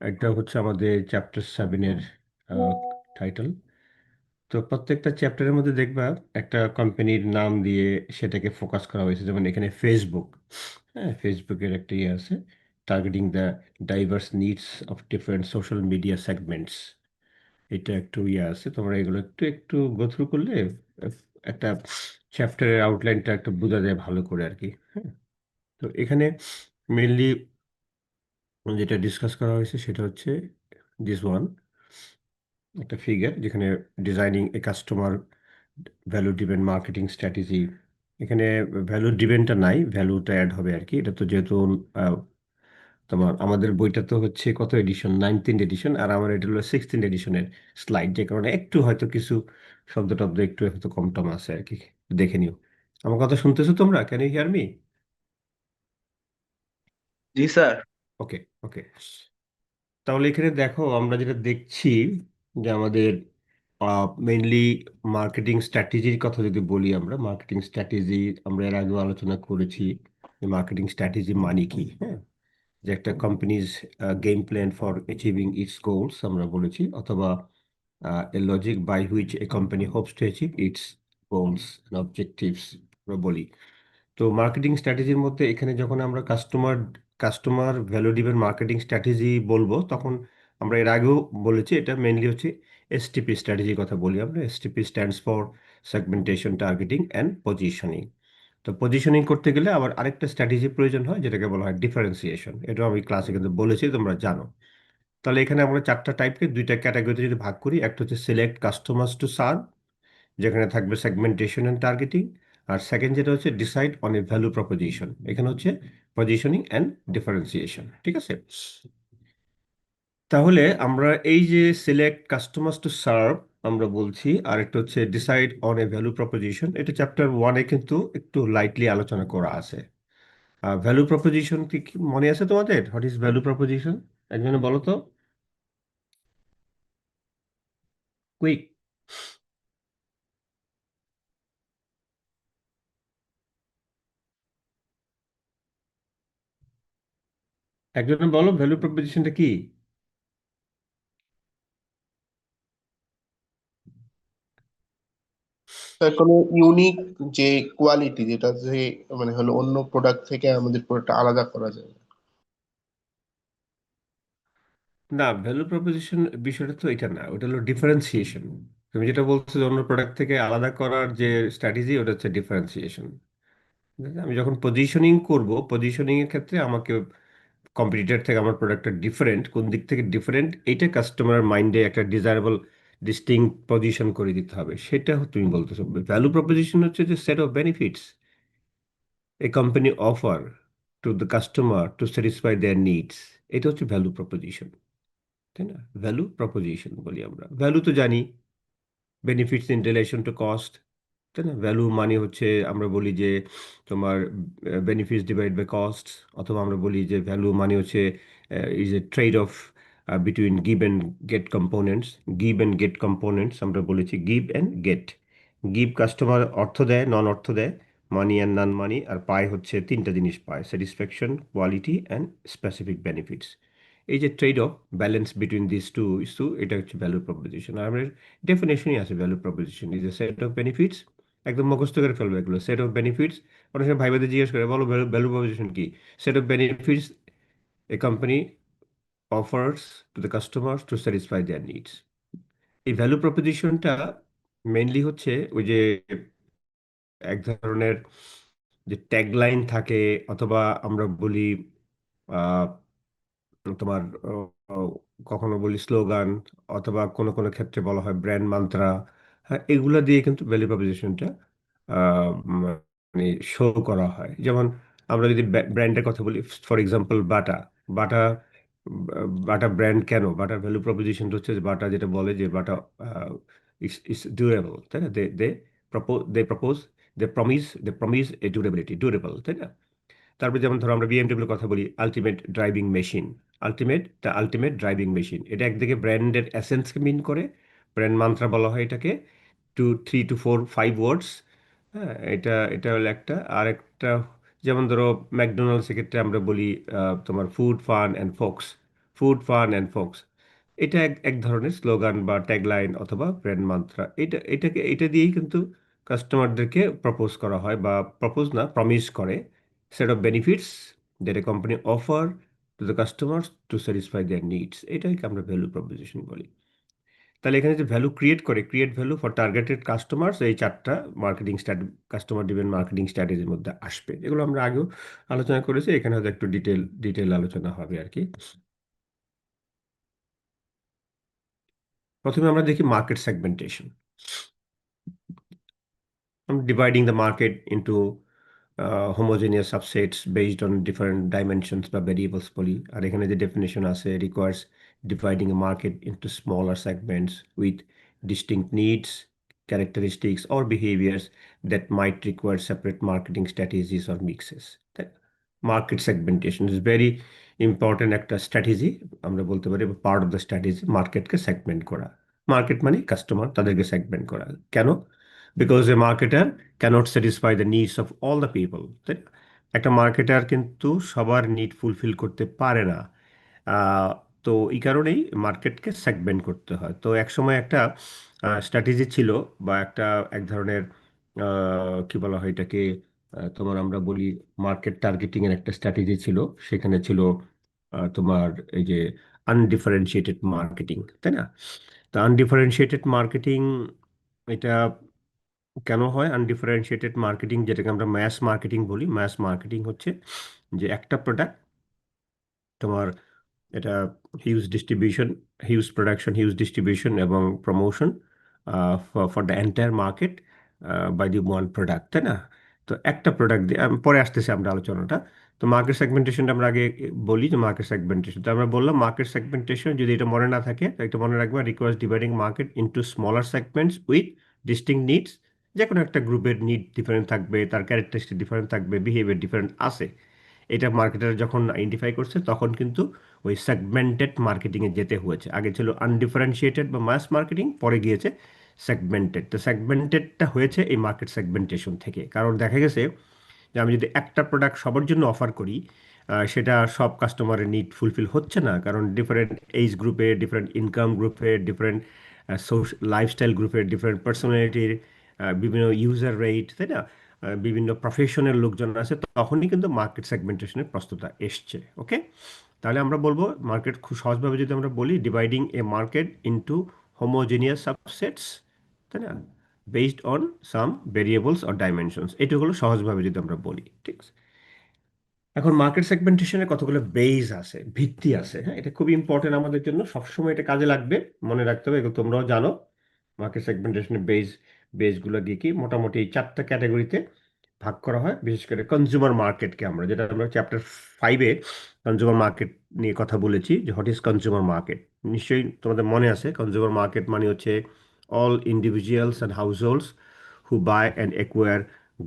এটা হচ্ছে আমাদের চ্যাপ্টার 7-এর টাইটেল। তো প্রত্যেকটা চ্যাপ্টারের মধ্যে দেখবা একটা কোম্পানির নাম দিয়ে সেটাকে ফোকাস করা হয়েছে। যেমন এখানে ফেসবুক, হ্যাঁ, ফেসবুকের একটা ইয়ে আছে, targeting the diverse needs of different social media segments. এটা একটু ইয়ে আছে, তোমরা এগুলো একটু একটু গো থ্রু করলে একটা চ্যাপ্টারের আউটলাইনটা একটু বোঝা যায় ভালো করে আর কি। হ্যাঁ, তো এখানে মেনলি যেটা ডিসকাস করা হয়েছে সেটা হচ্ছে দিস ওয়ান, একটা ফিগার যেখানে designing a customer value depend marketing strategy. এখানে ভ্যালু ডিপেন্ডটা নাই, ভ্যালুটা অ্যাড হবে আর কি। এটা তো যেহেতু আহ, তোমার আমাদের বইটা তো হচ্ছে কত এডিশন, 19th এডিশন, আর আমার এটা হলো 16th এডিশনের স্লাইড, যে কারণে একটু হয়তো কিছু শব্দ টব্দ একটু হয়তো কম টম আছে আর কি। দেখে নিও। আমার কথা শুনতেছো তোমরা? Can you hear me? জি স্যার। Okay, okay. তাহলে এখানে দেখো আমরা যেটা দেখছি যে আমাদের মেইনলি মার্কেটিং স্ট্র্যাটেজির কথা যদি বলি, আমরা মার্কেটিং স্ট্র্যাটেজি আমরা এর আগেও আলোচনা করেছি যে মার্কেটিং স্ট্র্যাটেজি মানে কি। হ্যাঁ, যে একটা companies game plan for achieving its goals আমরা বলেছি, অথবা a logic by which a company hopes to achieve its goals and objectives আমরা বলি। তো মার্কেটিং স্ট্র্যাটেজির মধ্যে এখানে যখন আমরা customer customer value driven marketing strategy বলবো, তখন আমরা এর আগেও বলেছি এটা মেনলি হচ্ছে এসটিপি স্ট্র্যাটেজির কথা বলি আমরা। STP stands for segmentation, targeting and positioning. তো পজিশনিং করতে গেলে আবার আরেকটা স্ট্র্যাটেজি প্রয়োজন হয়, যেটাকে বলা হয় ডিফারেন্সিয়েশন। এটা আমি ক্লাসে কিন্তু বলেছি, তোমরা জানো। তাহলে এখানে আমরা চারটা টাইপকে দুইটা ক্যাটাগরিতে যদি ভাগ করি, একটা হচ্ছে সিলেক্ট কাস্টমার্স টু সার্ভ, যেখানে থাকবে সেগমেন্টেশন অ্যান্ড টার্গেটিং। আর সেকেন্ড যেটা হচ্ছে decide on a value proposition, এখানে হচ্ছে পজিশনিং অ্যান্ড ডিফারেন্সিয়েশন। ঠিক আছে? তাহলে আমরা এই যে সিলেক্ট কাস্টমার্স টু সার্ভ আমরা বলছি, আর একটা হচ্ছে decide on a value proposition, এটা চ্যাপ্টার 1-এ কিন্তু একটু লাইটলি আলোচনা করা আছে। ভ্যালু প্রপোজিশন কি কি মনে আছে তোমাদের? What is value proposition? একজনে বলো তো, কুইক। একজনে বলো ভ্যালু প্রপোজিশনটা কি। স্যার কোনো ইউনিক যে কোয়ালিটি যেটা যে মানে হলো অন্য প্রোডাক্ট থেকে আমাদের প্রোডাক্টটা আলাদা করা যায়। না, ভ্যালু প্রপোজিশন বিষয়টা তো এটা না, ওটা হলো ডিফারেন্সিয়েশন। তুমি যেটা বলছো যে অন্য প্রোডাক্ট থেকে আলাদা করার যে স্ট্র্যাটেজি, ওটা হচ্ছে ডিফারেন্সিয়েশন। আমি যখন পজিশনিং করব, পজিশনিং এর ক্ষেত্রে আমাকে কম্পিটিটর থেকে আমার প্রোডাক্টটা ডিফারেন্ট, কোন দিক থেকে ডিফারেন্ট, এইটা কাস্টমার মাইন্ডে একটা ডিজায়ারেবল ডিস্টিং পজিশন করে দিতে হবে, সেটা তুমি বলতেছো। ভ্যালু প্রপোজিশন হচ্ছে যে set of benefits a company offer to the customer to satisfy their needs. এটা হচ্ছে ভ্যালু প্রপোজিশন, তাই না? ভ্যালু প্রপোজিশন বলি আমরা। ভ্যালু তো জানি, benefits in relation to cost, তাই না? ভ্যালু মানে হচ্ছে আমরা বলি যে তোমার বেনিফিটস ডিভাইড বাই কস্ট, অথবা আমরা বলি যে ভ্যালু মানে হচ্ছে is a trade off between give and get components. Give and get components আমরা বলেছি, give and get. Give customer অর্থ দেয়, নন অর্থ দেয়, মানি অ্যান্ড নন মানি, আর পায় হচ্ছে তিনটা জিনিস পায়: satisfaction, quality and specific benefits. এই যে trade off, balance between this two issue, এটা হচ্ছে ভ্যালু প্রপোজিশন। আর আমরা ডেফিনেশনই আছে, value proposition is a set of benefits. একদম মুখস্থ করে ফেলবে এগুলো, সেট অফ বেনিফিটস। অনেক সময় ভাইবাদের জিজ্ঞেস করে, বলো ভ্যালু ভ্যালু প্রপোজিশন কি? Set of benefits a company offers to the customer to satisfy their needs. এই ভ্যালু প্রপোজিশনটা মেইনলি হচ্ছে ওই যে এক ধরনের যে ট্যাগলাইন থাকে, অথবা আমরা বলি তোমার আহ, কখনো বলি স্লোগান, অথবা কোনো কোনো ক্ষেত্রে বলা হয় ব্র্যান্ড মান্ত্রা। হ্যাঁ, এগুলা দিয়ে কিন্তু ভ্যালু প্রপোজিশনটা মানে শো করা হয়। যেমন আমরা যদি ব্র্যান্ডের কথা বলি, for example Bata. Bata Bata brand কেন? বাটার ভ্যালু প্রপোজিশনটা হচ্ছে যে বাটা যেটা বলে যে বাটা ইস ডিউরেবল, তাই না? দে দে প্রপোজ দে প্রমিস এ ডিউরেবিলিটি, ডিউরেবল, তাই না? তারপরে যেমন ধরো আমরা বিএমডব্লিউর কথা বলি, ultimate driving machine. Ultimate driving machine, এটা একদিকে ব্র্যান্ডের এসেন্সকে মিন করে, ব্র্যান্ড মান্ত্রা বলা হয় এটাকে। 2 3 4 5 ওয়ার্ডস। হ্যাঁ, এটা এটা হলো একটা। আর একটা, যেমন ধরো ম্যাকডোনাল্ডস ক্ষেত্রে আমরা বলি তোমার food fun and folks. Food fun and folks. এটা এক এক ধরনের স্লোগান বা ট্যাগলাইন অথবা ব্র্যান্ড মান্ত্রা। এটা দিয়েই কিন্তু কাস্টমারদেরকে প্রপোজ করা হয়, বা প্রপোজ না, প্রমিস করে set of benefits that a company offer to the customers to satisfy their needs. এটাই আমরা ভ্যালু প্রপোজিশন বলি। তাহলে এখানে যে ভ্যালু ক্রিয়েট করে, create value for targeted customers, এই চারটা মার্কেটিং কাস্টমার ডিভেন মার্কেটিং স্ট্র্যাটেজির মধ্যে আসবে। এগুলো আমরা আগেও আলোচনা করেছি, এখানে হয়তো একটু ডিটেল আলোচনা হবে আর কি। প্রথমে আমরা দেখি market segmentation. I'm dividing the market into homogeneous subsets based on different dimensions বা variables বলি। আর এখানে যে definition আছে requires dividing a market into smaller segments with distinct needs, characteristics or behaviors that might require separate marketing strategies or mixes। Market segmentation is very important একটা strategy, আমরা বলতে পারি part of the strategy, মার্কেটকে segment করা। Market মানে customer, তাদেরকে segment করা। কেন? Because a marketer cannot satisfy the needs of all the people, তাই না? একটা মার্কেটার কিন্তু সবার নিড ফুলফিল করতে পারে না। আহ, তো এই কারণেই মার্কেটকে সেগমেন্ট করতে হয়। তো একসময় একটা স্ট্র্যাটেজি ছিল, বা এক ধরনের কি বলা হয় এটাকে, তোমার আমরা বলি মার্কেট টার্গেটিং এর একটা স্ট্র্যাটেজি ছিল। সেখানে ছিল তোমার এই যে আনডিফারেন্সিয়েটেড মার্কেটিং, তাই না? তো আনডিফারেন্সিয়েটেড মার্কেটিং, এটা কেন হয় আনডিফারেন্সিয়েটেড মার্কেটিং, যেটাকে আমরা ম্যাস মার্কেটিং বলি? ম্যাস মার্কেটিং হচ্ছে যে একটা প্রোডাক্ট তোমার, এটা huge distribution, huge production, huge distribution এবং promotion for the entire market by the one product, তাই না? তো একটা প্রোডাক্ট দিয়ে পরে আসতেছে আমরা আলোচনাটা। তো মার্কেট সেগমেন্টেশনটা আমরা আগে বলি যে মার্কেট সেগমেন্টেশন, তো আমরা বললাম মার্কেট সেগমেন্টেশন যদি এটা মনে না থাকে তো একটা মনে রাখবে, requires dividing market into smaller segments with distinct needs. যে কোনো একটা গ্রুপের নিড ডিফারেন্ট থাকবে, তার ক্যারেক্টারিস্টিক ডিফারেন্ট থাকবে, বিহেভিয়ার ডিফারেন্ট আছে। এটা মার্কেটার যখন আইডেন্টিফাই করছে তখন কিন্তু ওই সেগমেন্টেড মার্কেটিংয়ে যেতে হয়েছে। আগে ছিল আনডিফারেন্সিয়েটেড বা মাস মার্কেটিং, পরে গিয়েছে সেগমেন্টেড। তো সেগমেন্টেডটা হয়েছে এই মার্কেট সেগমেন্টেশন থেকে। কারণ দেখা গেছে যে আমি যদি একটা প্রোডাক্ট সবার জন্য অফার করি, সেটা সব কাস্টমারের নিড ফুলফিল হচ্ছে না। কারণ ডিফারেন্ট এইজ গ্রুপে, ডিফারেন্ট ইনকাম গ্রুপে, ডিফারেন্ট লাইফস্টাইল গ্রুপে, ডিফারেন্ট পার্সোনালিটির, বিভিন্ন ইউজার রেট, তাই না? বিভিন্ন প্রফেশনের লোকজন আছে, তখনই কিন্তু মার্কেট সেগমেন্টেশনের প্রস্তুতা এসছে। ওকে, তাহলে আমরা বলবো মার্কেট, খুব সহজভাবে যদি আমরা বলি, dividing a market into homogeneous subsets, তাই না, based on some variables or dimensions. এটা হলো সহজভাবে যদি আমরা বলি, ঠিক আছে? এখন মার্কেট সেগমেন্টেশনের কতগুলো বেজ আছে, ভিত্তি আছে। হ্যাঁ, এটা খুবই ইম্পর্টেন্ট আমাদের জন্য, সবসময় এটা কাজে লাগবে, মনে রাখতে হবে। এগুলো তোমরাও জানো। মার্কেট সেগমেন্টেশনের বেজগুলো কি কি? মোটামুটি এই চারটা ক্যাটাগরিতে ভাগ করা হয়। বিশেষ করে কনজিউমার মার্কেটকে আমরা, যেটা আমরা চ্যাপ্টার 5-এ কনজিউমার মার্কেট নিয়ে কথা বলেছি, যে হোয়াট ইজ কনজিউমার মার্কেট। নিশ্চয়ই তোমাদের মনে আছে, কনজিউমার মার্কেট মানে হচ্ছে all individuals and households who buy and acquire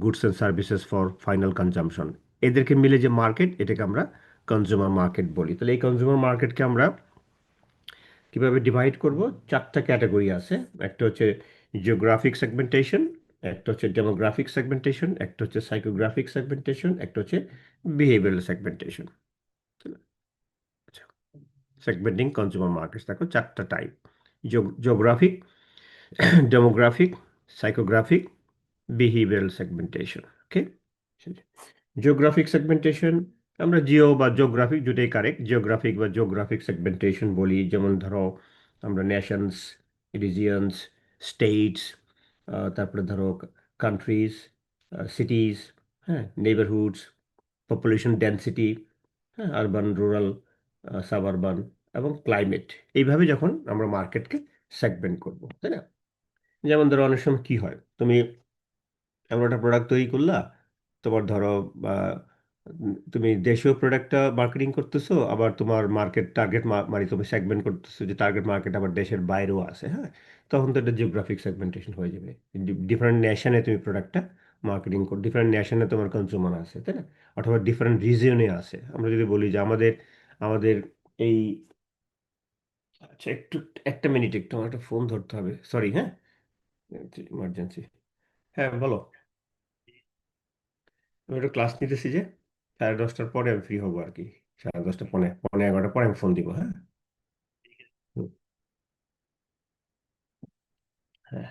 goods and services for final consumption. এদেরকে মিলে যে মার্কেট, এটাকে আমরা কনজিউমার মার্কেট বলি। তাহলে এই কনজিউমার মার্কেটকে আমরা কিভাবে ডিভাইড করব? চারটা ক্যাটাগরি আছে। একটা হচ্ছে জিওগ্রাফিক সেগমেন্টেশন, একটা হচ্ছে ডেমোগ্রাফিক সেগমেন্টেশন, একটা হচ্ছে সাইকোগ্রাফিক সেগমেন্টেশন, একটা হচ্ছে বিহেভিয়ারাল সেগমেন্টেশন। আচ্ছা, সেগমেন্টিং কনজিউমার মার্কেটস দেখো চারটা type: geographic, demographic, psychographic, behavioural segmentation. Okay, geographic segmentation, আমরা জিও বা জিওগ্রাফিক দুটোই কারেক্ট, জিওগ্রাফিক বা জিওগ্রাফিক সেগমেন্টেশন বলি। যেমন ধরো আমরা নেশনস, রিজিয়নস, স্টেটস, তারপরে ধরো কান্ট্রিজ, সিটিজ, হ্যাঁ, নেইবারহুডস, পপুলেশন ডেন্সিটি, হ্যাঁ, আরবান, রুরাল, সাবারবান এবং ক্লাইমেট। এইভাবে যখন আমরা মার্কেটকে সেগমেন্ট করব, তাই না? যেমন ধরো অনেক সময় কি হয়, তুমি এমন একটা প্রোডাক্ট তৈরি করলা, তোমার ধরো তুমি দেশীয় প্রোডাক্টটা মার্কেটিং করতেছো, আবার তোমার মার্কেট টার্গেট মানে তুমি সেগমেন্ট করতেছো যে টার্গেট মার্কেট আবার দেশের বাইরেও আছে। হ্যাঁ, তখন তো এটা জিওগ্রাফিক সেগমেন্টেশন হয়ে যাবে। ডিফারেন্ট নেশনে তুমি প্রোডাক্টটা মার্কেটিং করো, ডিফারেন্ট নেশনে তোমার কনজিউমার আছে, তাই না? অথবা ডিফারেন্ট রিজিয়নে আছে। আমরা যদি বলি যে আমাদের আমাদের এই, আচ্ছা একটু, একটা মিনিট, একটু আমার একটা ফোন ধরতে হবে, সরি। হ্যাঁ, ইমার্জেন্সি। হ্যাঁ বলো। আমি একটু ক্লাস নিতেছি, যে 10:30টার পরে আমি ফ্রি হবো আর কি। 10:30, পৌনে পৌনে 11টার পরে আমি ফোন দিব, হ্যাঁ? হুম, হ্যাঁ।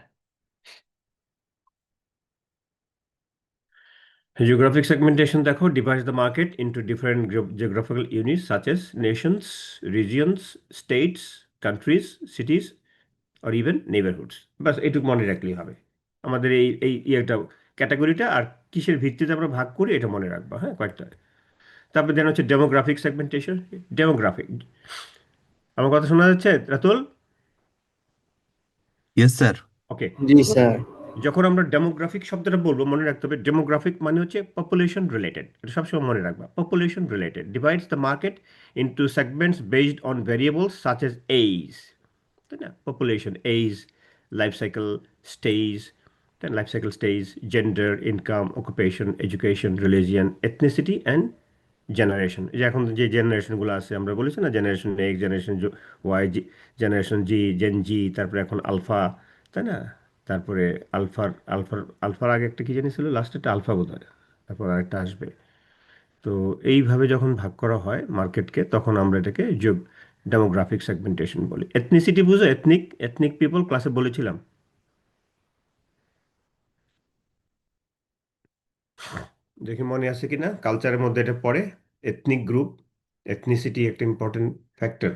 Geographic segmentation দেখো divides the market into different geographical units such as nations, regions, states, countries, cities or even neighborhoods. বাস এইটুকু মনে রাখলেই হবে। আমাদের এই এই ইয়েটা ক্যাটাগরিটা আর কিসের ভিত্তিতে আমরা ভাগ করি এটা মনে রাখবো, হ্যাঁ, কয়েকটা। তারপর দেন হচ্ছে ডেমোগ্রাফিক সেগমেন্টেশন। ডেমোগ্রাফিক, আমার কথা শোনা যাচ্ছে রাতুল? Yes sir. ওকে। জি স্যার। যখন আমরা ডেমোগ্রাফিক শব্দটা বলবো মনে রাখতে হবে ডেমোগ্রাফিক মানে হচ্ছে পপুলেশন রিলেটেড, এটা সবসময় মনে রাখবা। Population related divides the market into segments based on variables such as age, age না? Population, age, life cycle stage, তাই life cycle stage, gender, income, occupation, education, religion, ethnicity and generation. যে এখন যে জেনারেশনগুলো আছে আমরা বলেছি না, generation X, generation Y, generation Z, Gen Z, তারপরে এখন আলফা, তাই না? তারপরে আলফার আগে একটা কি জানি ছিল, লাস্টে একটা আলফা বোধ হয়, তারপর আরেকটা আসবে। তো এইভাবে যখন ভাগ করা হয় মার্কেটকে তখন আমরা এটাকে যোগ ডেমোগ্রাফিক সেগমেন্টেশন বলি। এথনিসিটি বুঝো? এথনিক, এথনিক পিপল ক্লাসে বলেছিলাম, দেখি মনে আছে কিনা, কালচারের মধ্যে এটা পড়ে। এথনিক গ্রুপ, এথনিসিটি একটা ইম্পর্টেন্ট ফ্যাক্টর।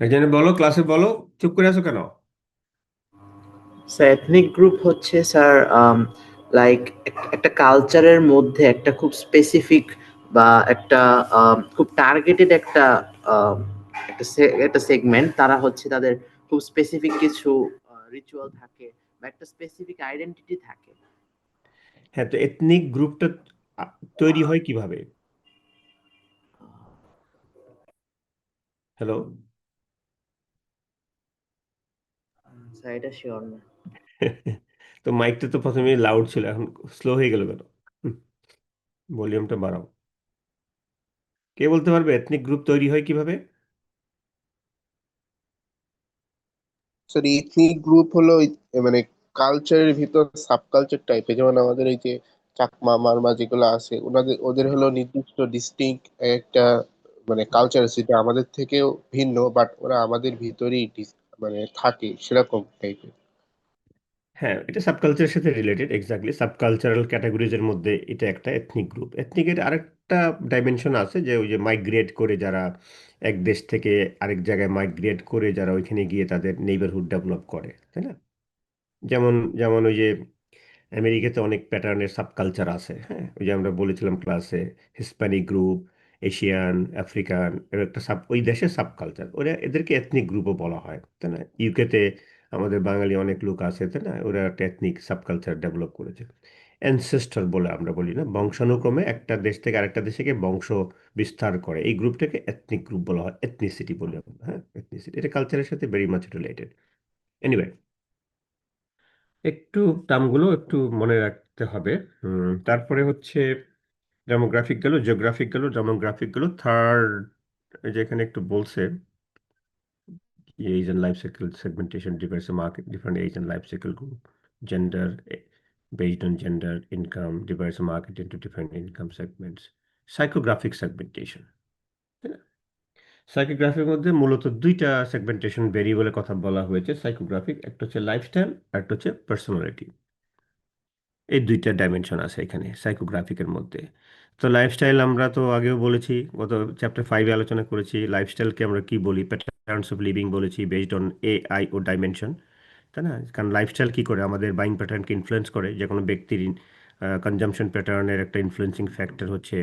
এই জন্য বলো, ক্লাসে বলো, চুপ করে আছো কেন? স্যার এথনিক গ্রুপ হচ্ছে স্যার লাইক একটা কালচারের মধ্যে একটা খুব স্পেসিফিক বা একটা খুব টার্গেটেড একটা আম, একটা সেগমেন্ট, তারা হচ্ছে তাদের খুব স্পেসিফিক কিছু রিচুয়াল থাকে বা একটা স্পেসিফিক আইডেন্টিটি থাকে। হ্যাঁ, তো এথনিক গ্রুপটা তৈরি হয় কিভাবে? হ্যালো? স্যার এটা শিওর না। তো মাইকটা তো প্রথমে লাউড ছিল, এখন স্লো হয়ে গেল কেন? ভলিউমটা বাড়াও। কে বলতে পারবে এথনিক গ্রুপ তৈরি হয় কিভাবে? স্যার এথনিক গ্রুপ হলো মানে কালচারের ভিতর সাব কালচার টাইপের, যেমন আমাদের এই যে চাকমা মারমা যেগুলো আছে, ওদের হলো নির্দিষ্ট ডিস্টিংক্ট একটা মানে কালচার আছে যেটা আমাদের থেকেও ভিন্ন, বাট ওরা আমাদের ভিতরেই মানে থাকে সেরকম টাইপের। হ্যাঁ, এটা সাবকালচারের সাথে রিলেটেড, এক্স্যাক্টলি সাবকালচারাল ক্যাটাগরিজের মধ্যে এটা একটা এথনিক গ্রুপ। এথনিকের আরেকটা ডাইমেনশন আছে, যে ওই যে মাইগ্রেট করে যারা এক দেশ থেকে আরেক জায়গায় মাইগ্রেট করে যারা ওইখানে গিয়ে তাদের নেইবারহুড ডেভেলপ করে, তাই না? যেমন যেমন ওই যে আমেরিকাতে অনেক প্যাটার্নের সাবকালচার আছে, হ্যাঁ, ওই যে আমরা বলেছিলাম ক্লাসে, হিস্প্যানিক গ্রুপ, এশিয়ান, আফ্রিকান, এর একটা ওই দেশের সাবকালচার, ওরা এদেরকে এথনিক গ্রুপও বলা হয়, তাই না? ইউকেতে আমাদের বাঙালি অনেক লোক আছে, তাই না? ওরা একটা এথনিক সাবকালচার ডেভেলপ করেছে। অ্যানসেস্টর বলে আমরা বলি না, বংশানুক্রমে একটা দেশ থেকে আরেকটা দেশে গিয়ে বংশ বিস্তার করে, এই গ্রুপটাকে এথনিক গ্রুপ বলা হয়, এথনিসিটি বলে আমরা, হ্যাঁ, এথনিসিটি। এটা কালচারের সাথে ভেরি মাচ রিলেটেড। এনিওয়ে, একটু টার্মগুলো একটু মনে রাখতে হবে। তারপরে হচ্ছে ডেমোগ্রাফিক গেল, জিওগ্রাফিক গেল, ডেমোগ্রাফিক গেল, থার্ড যেখানে একটু বলছে age and life cycle segmentation divides the market different age and life cycle group. Gender, based on gender, income divides the market into different income segments. Psychographic segmentation, তাই না? সাইকোগ্রাফির মধ্যে মূলত দুইটা সেগমেন্টেশন ভেরিয়েবলের কথা বলা হয়েছে সাইকোগ্রাফিক, একটা হচ্ছে লাইফস্টাইল আর একটা হচ্ছে পার্সোনালিটি। এই দুইটা ডাইমেনশন আছে এখানে সাইকোগ্রাফিকের মধ্যে। তো লাইফস্টাইল আমরা তো আগেও বলেছি, গত চ্যাপ্টার 5-এ আলোচনা করেছি লাইফস্টাইলকে আমরা কি বলি, প্যাটার্নস অফ লিভিং বলেছি based on AI O dimension, তাই না? কারণ লাইফস্টাইল কি করে আমাদের বাইং প্যাটার্নকে ইনফ্লুয়েন্স করে, যে কোনো ব্যক্তির কনজাম্পশন প্যাটার্নের একটা ইনফ্লুয়েন্সিং ফ্যাক্টর হচ্ছে